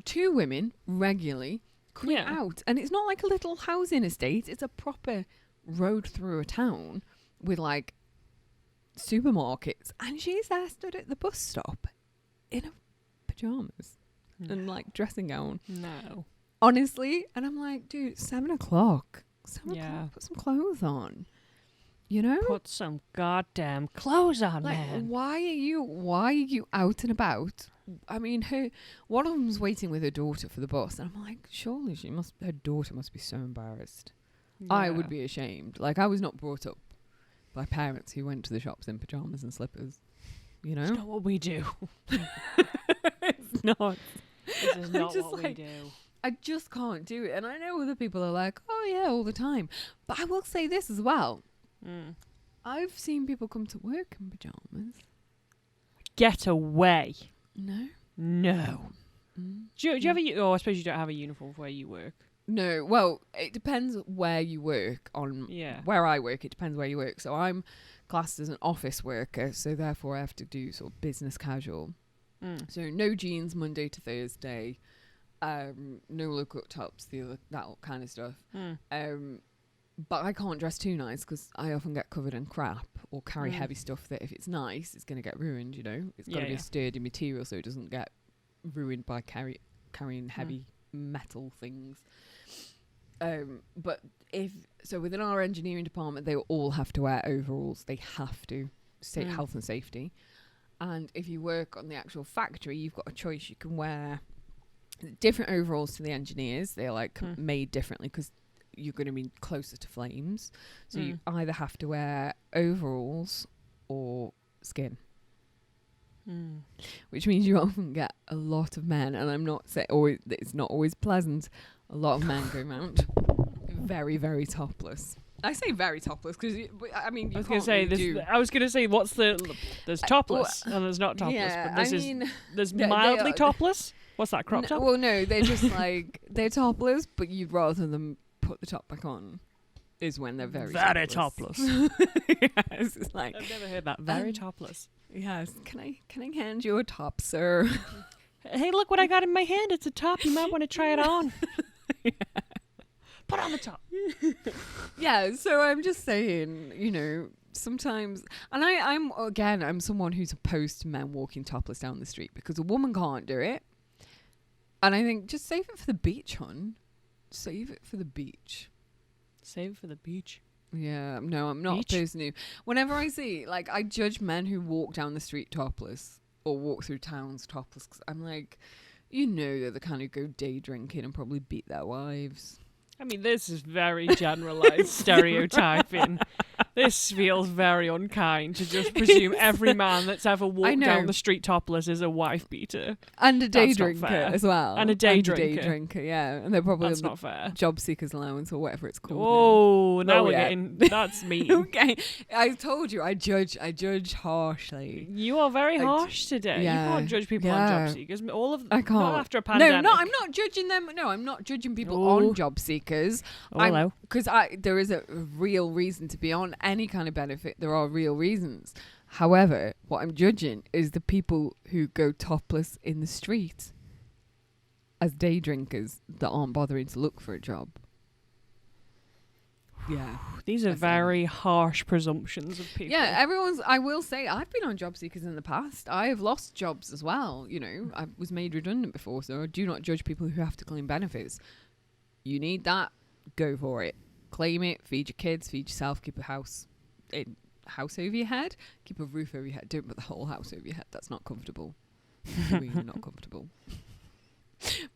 2 women regularly coming out. And it's not like a little housing estate. It's a proper road through a town with like supermarkets. And she's there stood at the bus stop in pyjamas and like dressing gown. No. Honestly. And I'm like, dude, 7 o'clock. 7 Yeah. o'clock, put some clothes on. You know? Put some goddamn clothes on, Like, man. why are you out and about? I mean, one of them's waiting with her daughter for the bus, and I'm like, surely her daughter must be so embarrassed. I would be ashamed. Like, I was not brought up by parents who went to the shops in pajamas and slippers. You know, It's not what we do. it's not. This is not just what we like- do. I just can't do it. And I know other people are like, oh yeah, all the time. But I will say this as well. I've seen people come to work in pajamas. Get away. No. No. Do you have a... Oh, I suppose you don't have a uniform where you work. No, well, it depends where you work. Where I work, it depends where you work. So I'm classed as an office worker, so therefore I have to do sort of business casual. So no jeans Monday to Thursday, no low-cut tops, that kind of stuff. But I can't dress too nice because I often get covered in crap or carry heavy stuff that if it's nice, it's going to get ruined, you know? It's got to be a sturdy material so it doesn't get ruined by carrying heavy metal things. But within our engineering department, they all have to wear overalls. They have to. Health and safety. And if you work on the actual factory, you've got a choice. You can wear different overalls to the engineers. They're like made differently because you're going to be closer to flames. So you either have to wear overalls or skin. Which means you often get a lot of men, and I'm not saying it's not always pleasant. A lot of men go around very, very topless. I say very topless because I mean you I was can't gonna say really this. I was gonna say there's topless and there's not topless, yeah, but there's they mildly are- topless. What's that, crop top? Well, no, they're just like they're topless, but you'd rather them put the top back on. Is when they're very topless. Yes, it's like I've never heard that. Very topless. yes. Can I hand you a top, sir? Hey, look what I got in my hand. It's a top. You might want to try it on. Put on the top. Yeah, so I'm just saying, you know, sometimes, and I'm someone who's opposed to men walking topless down the street because a woman can't do it. And I think just save it for the beach, hon. Save it for the beach. Save it for the beach. Yeah, no, I'm not a person who... Whenever I see... Like, I judge men who walk down the street topless or walk through towns topless. 'Cause I'm like, you know, they're the kind who go day drinking and probably beat their wives. I mean, this is very generalised stereotyping. This feels very unkind to just presume every man that's ever walked down the street topless is a wife beater. And a day drinker as well. And a day drinker. Yeah. And they're probably that's not fair. Job seekers allowance or whatever it's called. Oh, now we're getting... That's mean. Okay. I told you, I judge harshly. You are very harsh today. Yeah. You can't judge people on job seekers. I can't. Not after a pandemic. No, I'm not judging them. No, I'm not judging people on job seekers. Hello. Because there is a real reason to be on any kind of benefit. There are real reasons. However, what I'm judging is the people who go topless in the street as day drinkers that aren't bothering to look for a job. Yeah. These are very harsh presumptions of people. Yeah, I will say, I've been on job seekers in the past. I have lost jobs as well. You know, I was made redundant before, so I do not judge people who have to claim benefits. You need that, go for it. Claim it, feed your kids, feed yourself, keep a house over your head, keep a roof over your head. Don't put the whole house over your head. That's not comfortable. Really not comfortable.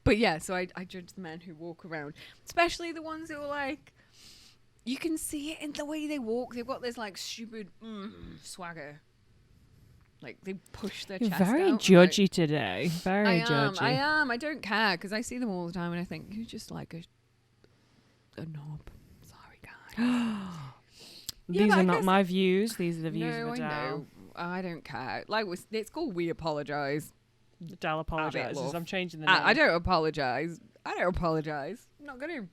But yeah, so I judge the men who walk around, especially the ones who are like, you can see it in the way they walk. They've got this like stupid swagger. Like they push their chest very out. Judgy like, today. Very judgy. I am. I don't care because I see them all the time and I think you're just like a knob. Sorry, guys. These are not my views. These are the views of Adele. I know. I don't care. Like it's called We Apologise. Adele apologises. I'm changing the name. I don't apologise. I'm not going to.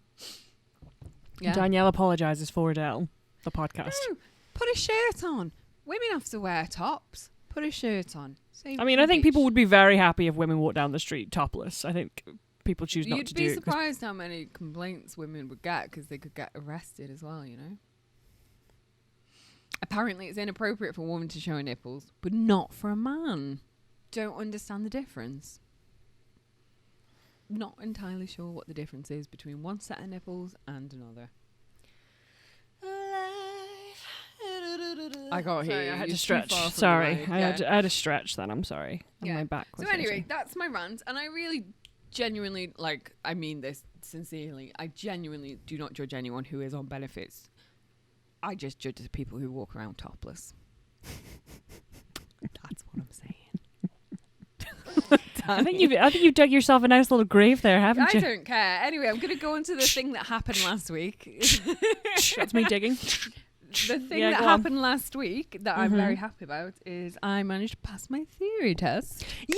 Yeah. Danielle apologises for Adele, the podcast. No, put a shirt on. Women have to wear tops. Put a shirt on. I think people would be very happy if women walked down the street topless. I think people choose not to do it. You'd be surprised how many complaints women would get because they could get arrested as well, you know. Apparently it's inappropriate for a woman to show her nipples, but not for a man. Don't understand the difference. Not entirely sure what the difference is between one set of nipples and another. I got here. I had to stretch. Sorry. I had to stretch then. I'm sorry. Yeah. My back was so anyway, that's my rant. And I really genuinely, I mean this sincerely. I genuinely do not judge anyone who is on benefits. I just judge the people who walk around topless. That's what I'm saying. I think you've dug yourself a nice little grave there, haven't you? I don't care. Anyway, I'm going to go on to the thing that happened last week. That's me digging. The thing that happened last week that I'm very happy about is I managed to pass my theory test. Yay!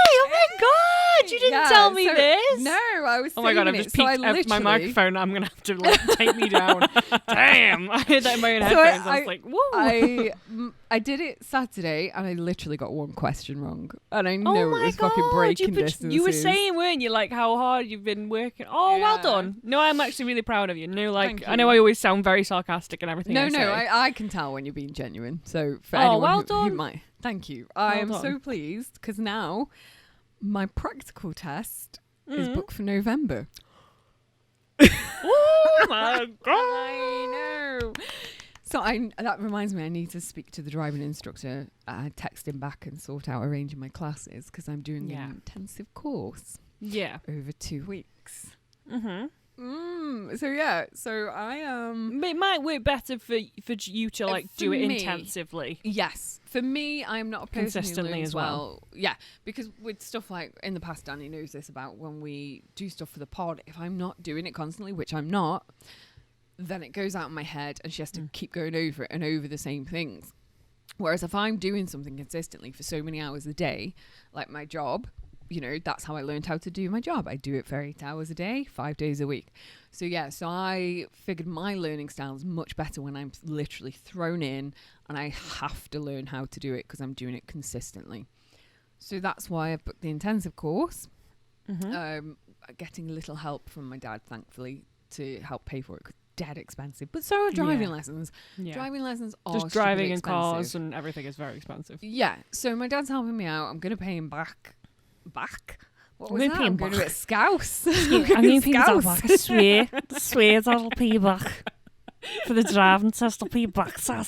Oh my god! You didn't tell me this. No, I was. Oh my god! I've just peeked my microphone. I'm gonna have to take me down. Damn! I heard that in my own headphones. I was like, whoa! I did it Saturday, and I literally got one question wrong, and I know it was fucking breaking distances. You were saying, weren't you, like how hard you've been working? Oh, yeah. Well done. No, I'm actually really proud of you. No, like I know I always sound very sarcastic and everything. No, I can tell when you're being genuine. So for anyone who might, thank you. I am so pleased because now my practical test is booked for November. Oh my god! I know. So that reminds me, I need to speak to the driving instructor, text him back and sort out arranging my classes because I'm doing an intensive course. Yeah, over 2 weeks. So I It might work better for you to like do it intensively. Yes, for me, I'm not a person consistently who learns as well. Yeah, because with stuff like in the past, Dani knows this about when we do stuff for the pod. If I'm not doing it constantly, which I'm not, then it goes out of my head, and she has to keep going over it and over the same things. Whereas if I'm doing something consistently for so many hours a day, like my job. You know, that's how I learned how to do my job. I do it for 8 hours a day, 5 days a week. So I figured my learning style is much better when I'm literally thrown in and I have to learn how to do it because I'm doing it consistently. So that's why I've booked the intensive course. Getting a little help from my dad, thankfully, to help pay for it because dead expensive. But so are driving lessons. Yeah. Driving lessons are just driving in cars and everything is very expensive. Yeah. So my dad's helping me out. I'm going to pay him back. What was that? I'm going to get scouse. I'm going to pay him back. I swear that'll pay you back. for the driving test up your backside.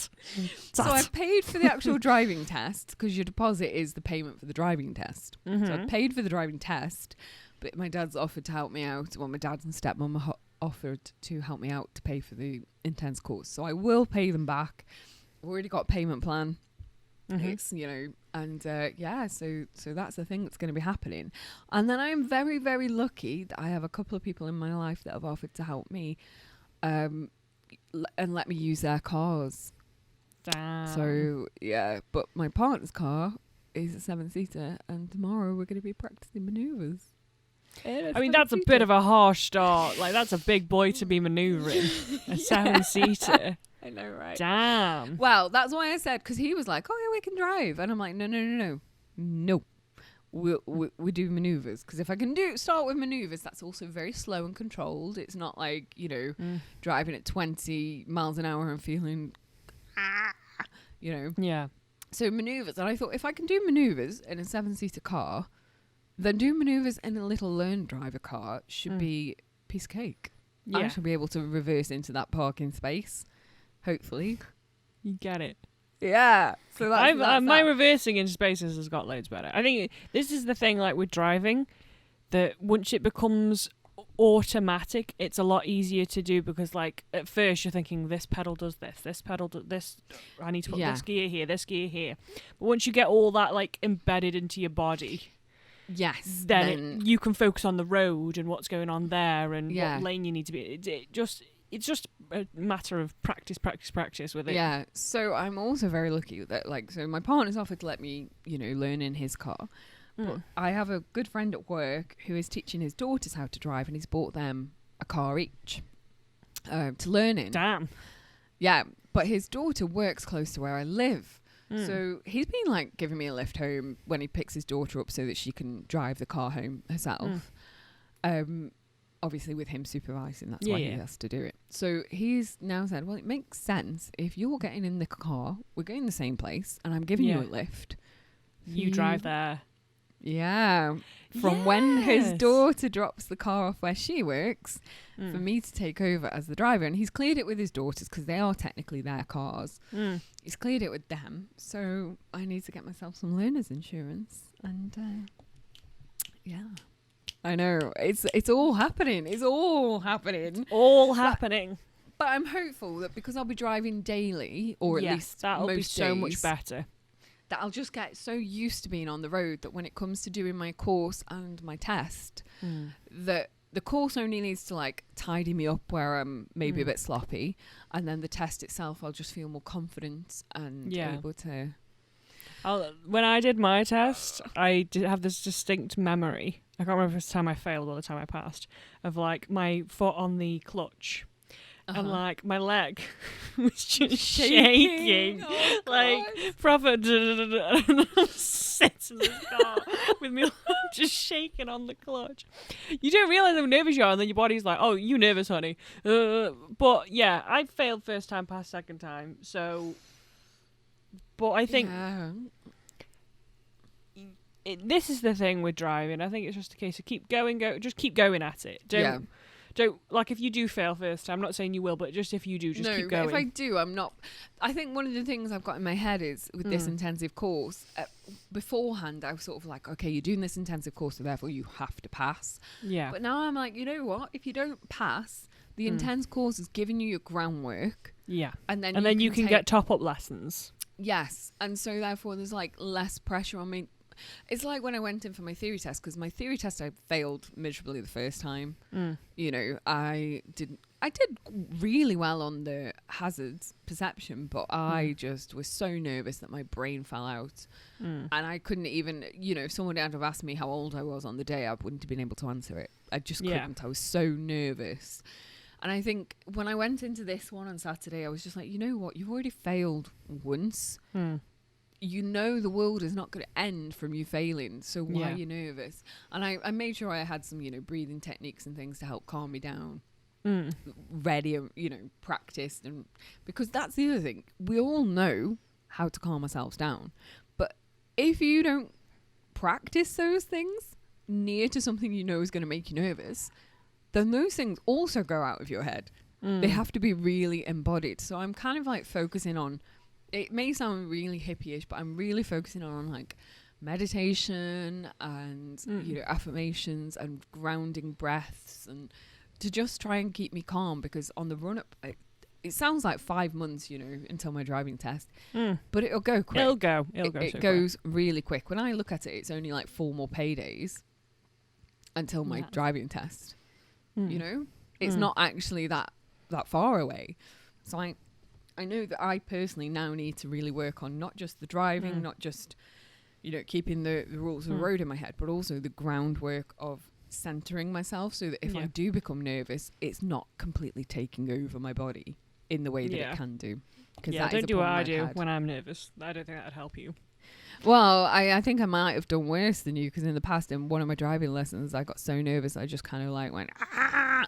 So I paid for the actual driving test because your deposit is the payment for the driving test. Mm-hmm. So I paid for the driving test, but my dad's offered to help me out. Well, my dad and stepmom offered to help me out to pay for the intense course. So I will pay them back. I've already got a payment plan. Mm-hmm. It's, and so that's the thing that's going to be happening. And then I'm very, very lucky that I have a couple of people in my life that have offered to help me and let me use their cars. Damn. So, yeah, but my partner's car is a 7-seater, and tomorrow we're going to be practicing manoeuvres. I mean, that's a bit of a harsh start. Like, that's a big boy to be manoeuvring. A 7-seater. I know, right? Damn. Well, that's why I said, because he was like, oh, yeah, we can drive. And I'm like, no. We do manoeuvres. Because if I can start with manoeuvres, that's also very slow and controlled. It's not like, driving at 20 miles an hour and feeling, Yeah. So manoeuvres. And I thought, if I can do manoeuvres in a 7-seater car, then do manoeuvres in a little learned driver car should be a piece of cake. Yeah. I should be able to reverse into that parking space. Hopefully. You get it. Yeah. So that's my reversing in spaces has got loads better. I think this is the thing, like with driving, that once it becomes automatic, it's a lot easier to do because, like, at first you're thinking this pedal does this pedal does this. I need to put this gear here, this gear here. But once you get all that like embedded into your body, yes, then you can focus on the road and what's going on there and what lane you need to be. It's just a matter of practice with it. Yeah. So I'm also very lucky that, so my partner's offered to let me, learn in his car. But I have a good friend at work who is teaching his daughters how to drive, and he's bought them a car each to learn in. Damn. Yeah. But his daughter works close to where I live. So he's been giving me a lift home when he picks his daughter up so that she can drive the car home herself. Obviously with him supervising, that's why he has to do it. So he's now said, well, it makes sense if you're getting in the car, we're going the same place, and I'm giving you a lift. You drive there. Yeah. From when his daughter drops the car off where she works, for me to take over as the driver. And he's cleared it with his daughters because they are technically their cars. He's cleared it with them. So I need to get myself some learner's insurance. And I know. It's all happening. It's all happening. All happening. But I'm hopeful that because I'll be driving daily, or at least that'll most be so days, much better. That I'll just get so used to being on the road that when it comes to doing my course and my test, that the course only needs to tidy me up where I'm maybe a bit sloppy, and then the test itself, I'll just feel more confident and able to. When I did my test, I did have this distinct memory. I can't remember if it's the time I failed or the time I passed, of my foot on the clutch. And my leg was just shaking. Oh, proper. And I'm sitting in the car with me just shaking on the clutch. You don't realise how nervous you are, and then your body's like, oh, you nervous, honey. But yeah, I failed first time, passed second time. So, but I think this is the thing with driving. I think it's just a case of keep going at it. Don't if you do fail first time, I'm not saying you will, but just if you do, just keep going. If I do, I'm not. I think one of the things I've got in my head is with this intensive course, beforehand I was sort of like, okay, you're doing this intensive course, so therefore you have to pass. Yeah. But now I'm like, you know what? If you don't pass, the intense course is giving you your groundwork. Yeah. And then you can get top-up lessons. Yes. And so therefore there's less pressure on me. It's like when I went in for my theory test, because my theory test I failed miserably the first time. I did really well on the hazards perception, but I just was so nervous that my brain fell out, and I couldn't even, if someone had have asked me how old I was on the day, I wouldn't have been able to answer it. I just couldn't. I was so nervous. And I think when I went into this one on Saturday, I was just like, you know what, you've already failed once. The world is not going to end from you failing, so why are you nervous? And I made sure I had some, breathing techniques and things to help calm me down. Ready, practiced, and because that's the other thing. We all know how to calm ourselves down, but if you don't practice those things near to something is going to make you nervous, then those things also go out of your head. They have to be really embodied. So I'm kind of like focusing on, it may sound really hippie-ish, but I'm really focusing on like meditation and, you know, affirmations and grounding breaths, and to just try and keep me calm, because on the run up, it sounds like 5 months, you know, until my driving test, but it'll go quick. It goes really quick. When I look at it, it's only like 4 more paydays until my driving test. You know, it's not actually that far away. So I know that I personally now need to really work on not just the driving, not just, you know, keeping the rules of the road in my head, but also the groundwork of centering myself, so that if I do become nervous, it's not completely taking over my body in the way that it can do. Don't do what I do when I'm nervous. I don't think that'd help you. Well, I think I might have done worse than you, because in the past, in one of my driving lessons, I got so nervous I just kind of like went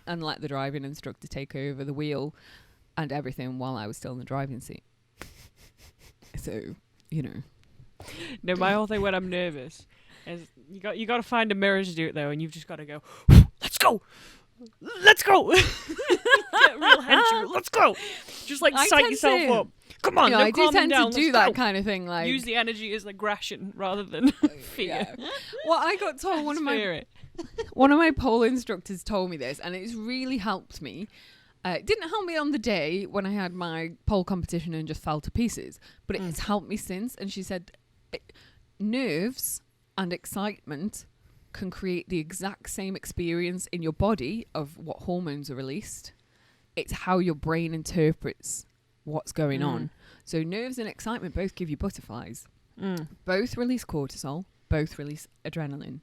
and let the driving instructor take over the wheel and everything while I was still in the driving seat. So, you know. No, my whole thing when I'm nervous is you got to find a mirror to do it though, and you've just got to go, let's go. Get real henchy. Let's go. Just like psych yourself up. Come on, I do tend to do that kind of thing. Like, use the energy as aggression rather than fear. Well, I got told one of my pole instructors told me this, and it's really helped me. It didn't help me on the day when I had my pole competition and just fell to pieces, but it's helped me since. And she said, nerves and excitement can create the exact same experience in your body of what hormones are released. It's how your brain interprets what's going on. So nerves and excitement both give you butterflies. Both release cortisol, both release adrenaline.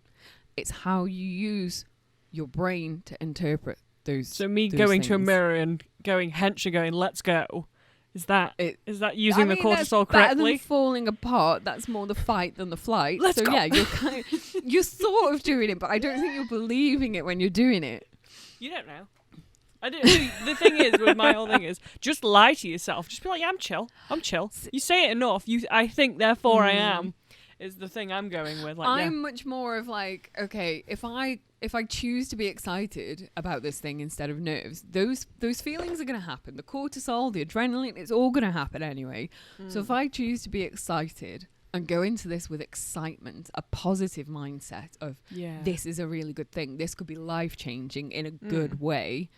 It's how you use your brain to interpret those. So me going things. To a mirror and going hench and going, let's go. Is that using the cortisol that's correctly? Better than falling apart. That's more the fight than the flight. Let's go. Yeah, you're sort of doing it, but I don't think you're believing it when you're doing it. You don't know. I don't. The thing is, with my whole thing is, just lie to yourself. Just be like, yeah, I'm chill. You say it enough. I think, therefore I am. Is the thing I'm going with. Like, I'm much more of like, okay, if I choose to be excited about this thing instead of nerves, those feelings are going to happen. The cortisol, the adrenaline, it's all going to happen anyway. So if I choose to be excited and go into this with excitement, a positive mindset of this is a really good thing, this could be life-changing in a good way,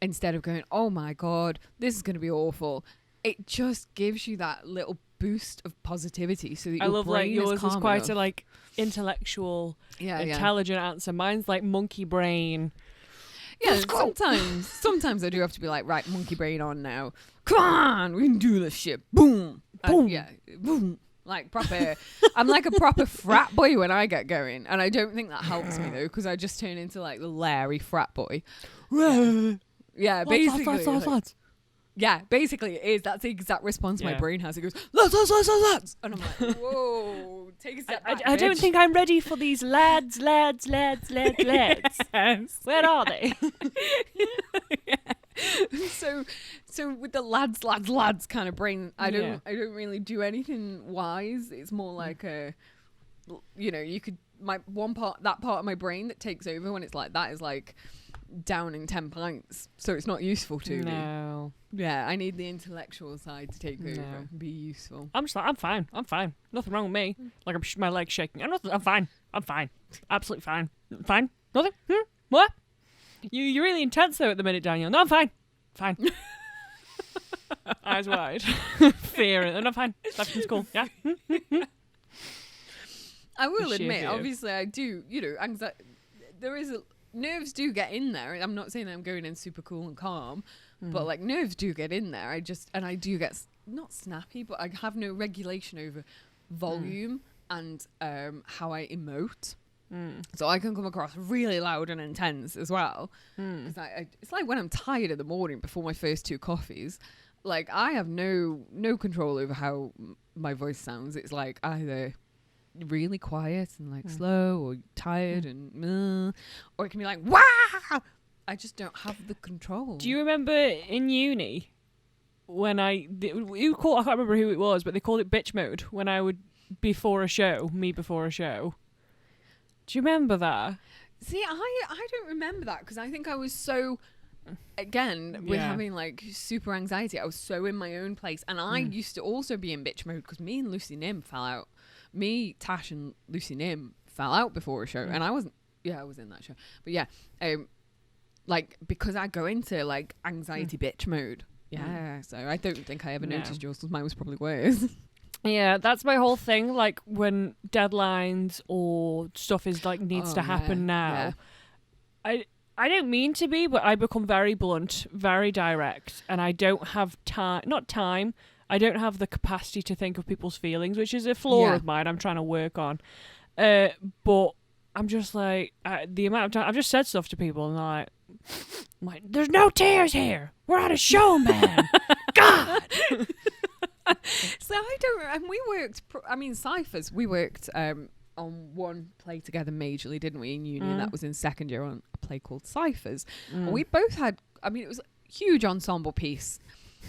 instead of going, oh my God, this is going to be awful, it just gives you that little boost of positivity, so that your I love brain like yours is quite enough. a like intellectual, intelligent answer. Mine's like monkey brain. Yeah, sometimes I do have to be like, right, monkey brain on now. Come on, we can do this shit. Boom, boom, boom. Like proper. I'm like a proper frat boy when I get going, and I don't think that helps me though, because I just turn into like the Larry frat boy. Yeah, basically. Yeah, basically it is. That's the exact response my brain has. It goes, lads. And I'm like, whoa, take a step back. I don't think I'm ready for these lads. Yes. Where are they? So with the lads kind of brain, I don't really do anything wise. It's more like a, you know, you could, that part of my brain that takes over when it's like that is like downing 10 pints, so it's not useful to me. Yeah, I need the intellectual side to take over and be useful. I'm just like, I'm fine. Nothing wrong with me. Like my legs shaking. I'm fine. Absolutely fine. Fine. Nothing. What? You're really intense though at the minute, Daniel. No, I'm fine. Eyes wide. Fear. And I'm fine. Everything's cool. Yeah. I will admit, obviously I do, you know, anxiety, nerves do get in there. I'm not saying that I'm going in super cool and calm, but like nerves do get in there. I do get not snappy, but I have no regulation over volume and how I emote. So I can come across really loud and intense as well. It's like when I'm tired in the morning before my first 2 coffees, like I have no control over how my voice sounds. It's like either really quiet and like slow, or tired and or it can be like wow. I just don't have the control. Do you remember in uni when I can't remember who it was, but they called it bitch mode when I would before a show. Do you remember that? See, I don't remember that, because I think I was so again, with having like super anxiety, I was so in my own place. And I used to also be in bitch mode because me and Lucy Nim fell out. Me, Tash and Lucy Nim fell out before a show. And I wasn't, I was in that show. But yeah, like because I go into like anxiety bitch mode. Yeah. So I don't think I ever noticed yours because mine was probably worse. Yeah, that's my whole thing. Like when deadlines or stuff is like needs to happen now. Yeah. I don't mean to be, but I become very blunt, very direct, and I don't have time. I don't have the capacity to think of people's feelings, which is a flaw of mine I'm trying to work on. But I'm just like, the amount of time I've just said stuff to people and they're like, there's no tears here. We're at a show, man. God. So I don't, and we worked, Cyphers, we worked on one play together majorly, didn't we, in uni? And that was in second year on a play called Cyphers. And we both had, it was a huge ensemble piece,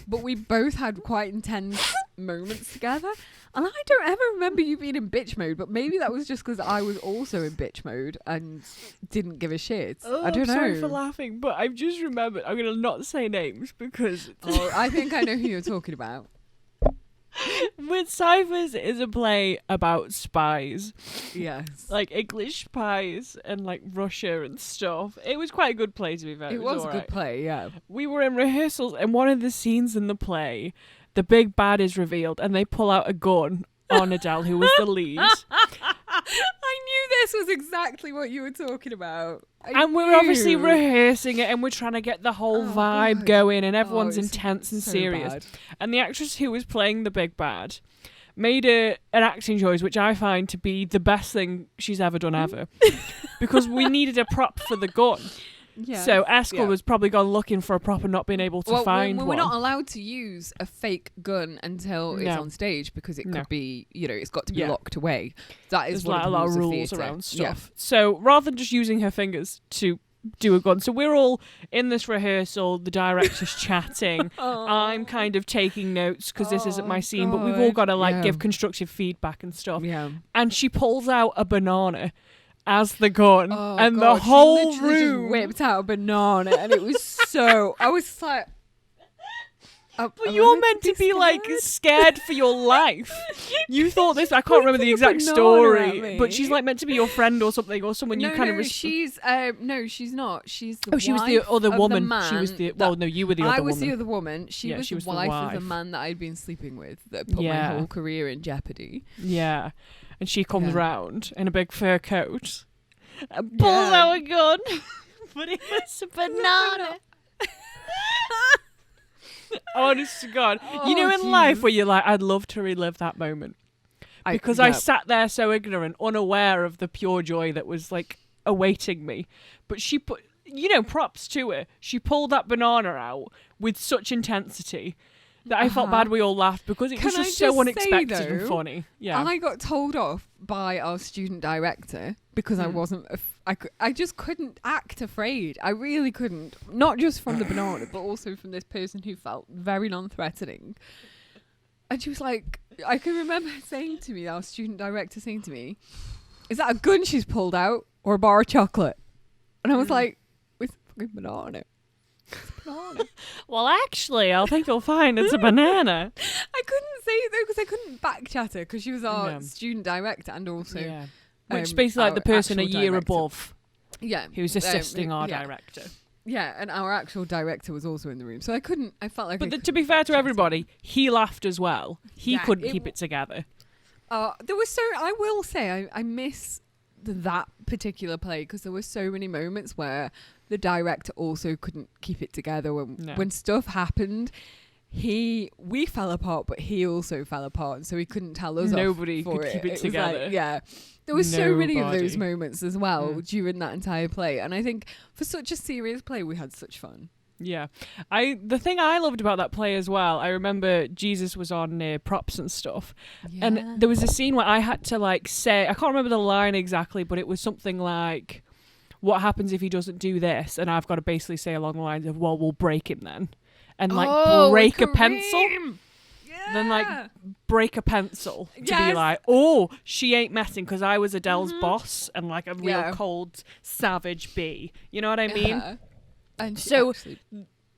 but we both had quite intense moments together. And I don't ever remember you being in bitch mode, but maybe that was just because I was also in bitch mode and didn't give a shit. I don't know. I'm sorry for laughing, but I've just remembered, I'm going to not say names because... I think I know who you're talking about. With Cyphers is a play about spies. Yes. Like English spies and like Russia and stuff. It was quite a good play, to be fair. It was a good play, yeah. We were in rehearsals and one of the scenes in the play, the big bad is revealed and they pull out a gun on Adele, who was the lead. I knew this was exactly what you were talking about. And we're obviously rehearsing it and we're trying to get the whole vibe going and everyone's intense and serious. Bad. And the actress who was playing the big bad made an acting choice which I find to be the best thing she's ever done ever. Because we needed a prop for the gun. Yeah. So Eskel was probably gone looking for a prop and not being able to find one. We're not allowed to use a fake gun until it's on stage because it could be, it's got to be locked away. That is like a lot of rules around stuff. Yeah. So rather than just using her fingers to do a gun, so we're all in this rehearsal, the director's chatting, I'm kind of taking notes because this isn't my scene, but we've all got to give constructive feedback and stuff. Yeah. And she pulls out a banana as the gun, and the whole room just whipped out a banana, and it was so. I was like, but you're meant to be like scared for your life. You thought this. I can't remember the exact story, but she's like meant to be your friend or something, or someone you kind of. She's no, she's not. She's the. She was the other woman. She was the. Well, no, you were the other woman. I was the other woman. She was the wife of the man that I'd been sleeping with. That put my whole career in jeopardy. Yeah. And she comes round in a big fur coat and pulls out a gun, but it was a banana. Honest to God. In life where you're like, I'd love to relive that moment. Because I sat there so ignorant, unaware of the pure joy that was like awaiting me. But she put, props to her. She pulled that banana out with such intensity that I felt bad we all laughed because it was just so unexpected and funny. Yeah, I got told off by our student director because I wasn't. I just couldn't act afraid. I really couldn't. Not just from the banana, but also from this person who felt very non-threatening. And she was like, I can remember saying to me, our student director saying to me, "Is that a gun she's pulled out or a bar of chocolate?" And I was like, "It's a fucking banana." Well, actually, I think you'll find it's a banana. I couldn't say it though because I couldn't back chat her because she was our student director and also which is basically like the person a year director. Above. Yeah, who's assisting our director. Yeah, and our actual director was also in the room, so I couldn't. I felt like. But to be fair to everybody, he laughed as well. He couldn't keep it together. There was I will say, I miss that particular play because there were so many moments where the director also couldn't keep it together when stuff happened. We fell apart, but he also fell apart, and so he couldn't tell us. Nobody could keep it together. There were so many of those moments as well during that entire play, and I think for such a serious play, we had such fun. Yeah, the thing I loved about that play as well, I remember Jesus was on props and stuff, and there was a scene where I had to say, I can't remember the line exactly, but it was something like, "What happens if he doesn't do this?" And I've got to basically say along the lines of, "Well, we'll break him then." And break a pencil. Yeah. Then break a pencil to be like, "Oh, she ain't messing," because I was Adele's boss and like a real cold, savage bee. You know what I mean? And So,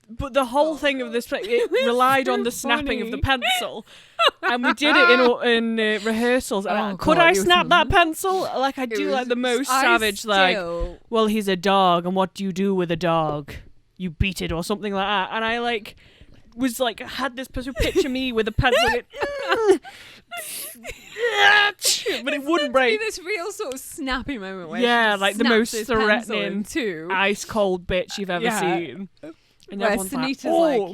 but the whole thing of this, it relied on the snapping of the pencil, and we did it in rehearsals. And could I snap that pencil? Like I do, like the most savage, like, well, he's a dog, and what do you do with a dog? You beat it or something like that. And I like was like had this person picture me with a pencil, but it wouldn't break. This real sort of snappy moment where like the most threatening, ice cold bitch you've ever seen. And where Sunita's like,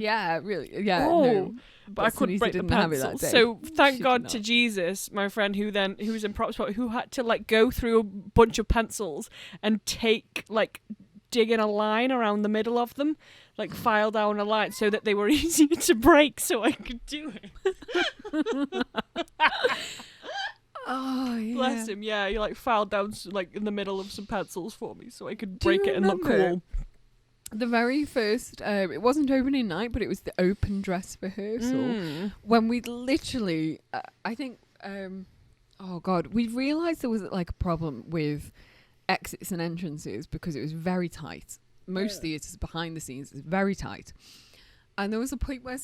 no. But I couldn't break the pencil. So thank God to Jesus, my friend who was in prop spot, who had to like go through a bunch of pencils and dig in a line around the middle of them, like file down a line so that they were easier to break so I could do it. Oh, yeah. Bless him, yeah. He like filed down like in the middle of some pencils for me so I could break it and look cool. The very first, it wasn't opening night, but it was the open dress rehearsal when we literally, I think, we realised there was like a problem with exits and entrances because it was very tight. Most theatres behind the scenes is very tight. And there was a point where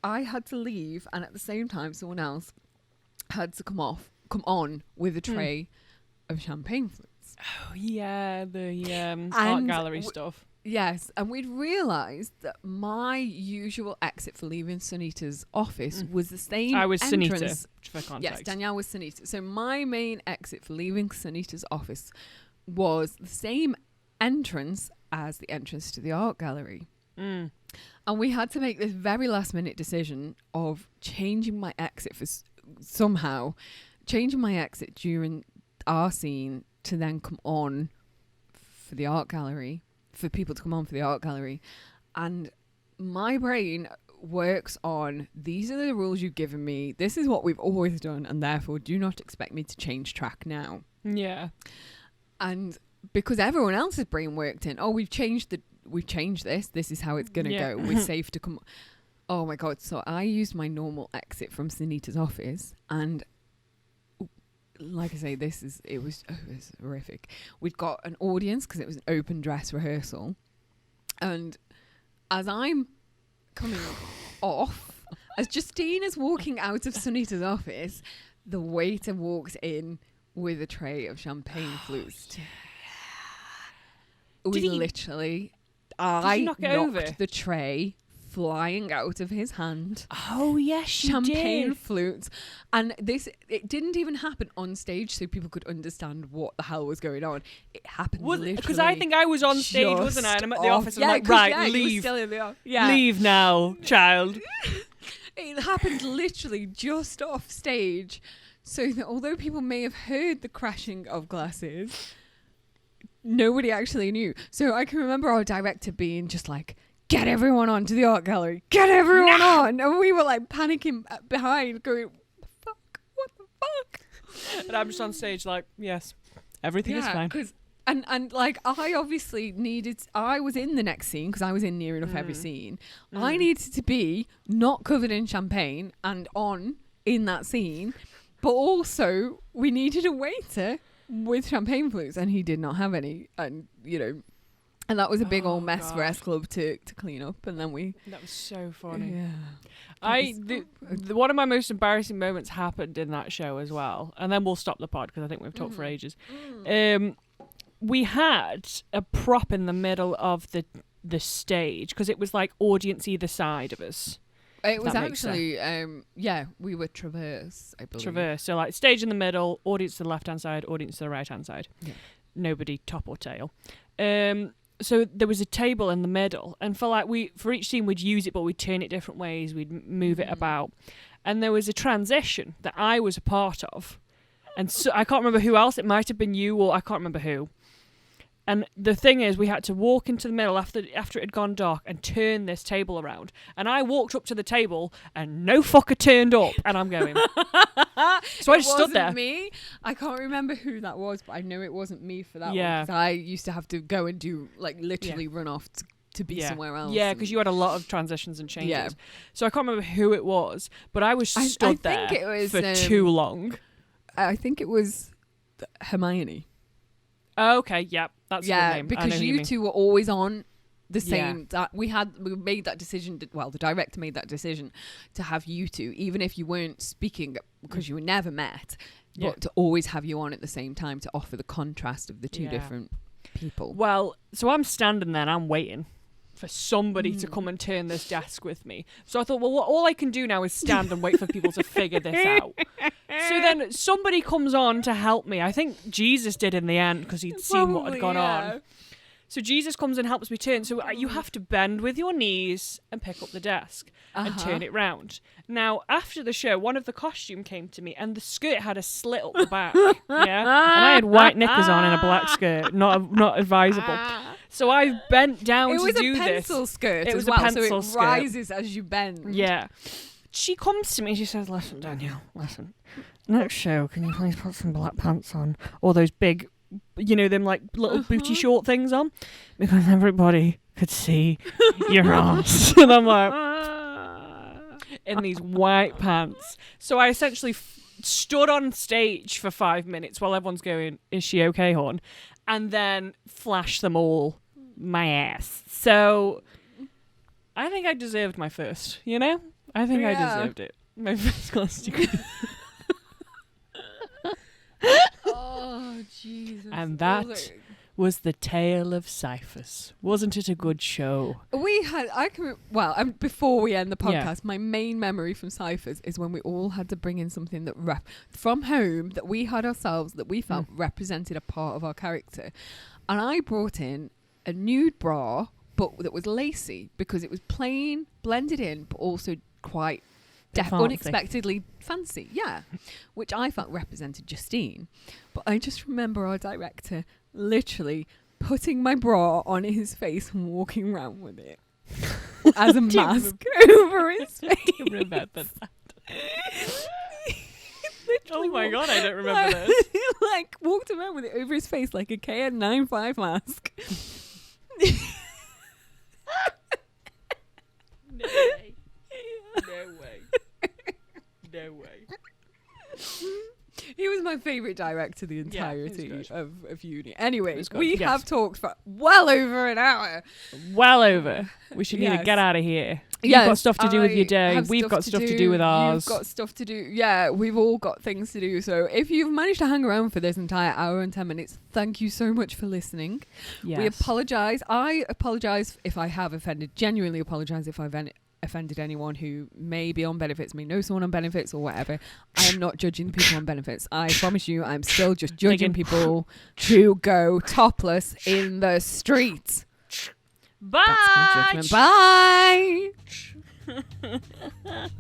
I had to leave, and at the same time someone else had to come on with a tray of champagne flutes. Oh yeah, the art gallery stuff. Yes, and we'd realised that my usual exit for leaving Sunita's office was the same I was entrance. Sunita, for context. Yes, Danielle was Sunita. So my main exit for leaving Sunita's office was the same entrance as the entrance to the art gallery. And we had to make this very last minute decision of changing my exit during our scene to then come on for the art gallery. For people to come on for the art gallery. And my brain works on, these are the rules you've given me, this is what we've always done, and therefore do not expect me to change track now. Yeah. And because everyone else's brain worked in, we've changed this is how it's gonna go, we're safe to come. Oh my god. So I used my normal exit from Sunita's office, and like I say, it was horrific. We'd got an audience because it was an open dress rehearsal, and as I'm coming off, as Justine is walking out of Sunita's office, the waiter walks in with a tray of champagne flutes. I knocked the tray flying out of his hand. Oh yes, champagne flutes, and it didn't even happen on stage, so people could understand what the hell was going on. It happened literally because I think I was on stage, wasn't I? And I'm at the office. And I'm like, leave, leave now, child. It happened literally just off stage, so that although people may have heard the crashing of glasses, nobody actually knew. So I can remember our director being just like, get everyone on to the art gallery. Get everyone on. And we were like panicking behind going, what the fuck? And I'm just on stage like, yes, everything is fine. And like I was in the next scene because I was in near enough every scene. I needed to be not covered in champagne and on in that scene. But also we needed a waiter with champagne flutes, and he did not have any. And, and that was a big old mess for S Club to clean up, and then that was so funny. Yeah. One of my most embarrassing moments happened in that show as well, and then we'll stop the pod because I think we've talked for ages. We had a prop in the middle of the stage because it was like audience either side of us. It was actually, we were traverse, I believe. Traverse, so like stage in the middle, audience to the left-hand side, audience to the right-hand side. Yeah. Nobody top or tail. So there was a table in the middle, and for each scene we'd use it, but we'd turn it different ways, we'd move it about. And there was a transition that I was a part of. And so I can't remember who else, it might have been you, or I can't remember who. And the thing is, we had to walk into the middle after it had gone dark and turn this table around. And I walked up to the table and no fucker turned up. And I'm going. So I just stood there. It wasn't me. I can't remember who that was, but I know it wasn't me for that one. Because I used to have to go and do, literally run off to be somewhere else. Yeah, because you had a lot of transitions and changes. Yeah. So I can't remember who it was, but I was stood there for too long. I think it was Hermione. Okay, yeah, that's your name. Because you two were always on the same. That we made that decision. Well, the director made that decision to have you two, even if you weren't speaking because you were never met, but to always have you on at the same time to offer the contrast of the two different people. Well, so I'm standing there and I'm waiting for somebody to come and turn this desk with me. So I thought, well, all I can do now is stand and wait for people to figure this out. So then somebody comes on to help me. I think Jesus did in the end because he'd seen what had gone on. So Jesus comes and helps me turn. So you have to bend with your knees and pick up the desk and turn it round. Now, after the show, one of the costume came to me and the skirt had a slit up the back. Yeah, and I had white knickers on in a black skirt. Not advisable. So I bent down to do this. It was a pencil skirt as well, pencil so it rises as you bend. Yeah. She comes to me and she says, listen, Danielle, listen. Next show, can you please put some black pants on? Or those big, you know, them like little booty short things on? Because everybody could see your arms. And I'm like, in these white pants. So I essentially stood on stage for 5 minutes while everyone's going, is she okay, hon? And then flashed them all my ass. So I think I deserved my first, you know? I think I deserved it. My first costume. Oh, Jesus. And that was the tale of Cyphers. Wasn't it a good show? We had, before we end the podcast, my main memory from Cyphers is when we all had to bring in something that from home that we had ourselves that we felt represented a part of our character. And I brought in a nude bra, but that was lacy because it was plain, blended in, but also quite unexpectedly fancy. Yeah. Which I felt represented Justine. But I just remember our director literally putting my bra on his face and walking around with it as a mask over his face. I remember that. Oh my God, I don't remember this. Like walked around with it over his face like a KN95 mask. No way. No way. No way. He was my favourite director the entirety of uni. Anyway, we Yes. have talked for well over an hour. Well over. We should need to get out of here. You've got stuff to do with your day. We've got stuff to do with ours. You've got stuff to do. Yeah, we've all got things to do. So if you've managed to hang around for this entire hour and 10 minutes, thank you so much for listening. Yes. We apologise. I apologise if I have offended. Genuinely apologise if I've offended anyone who may be on benefits, may know someone on benefits or whatever. I am not judging the people on benefits. I promise you, I'm still just judging people who go topless in the streets. Bye. That's my judgment. Bye.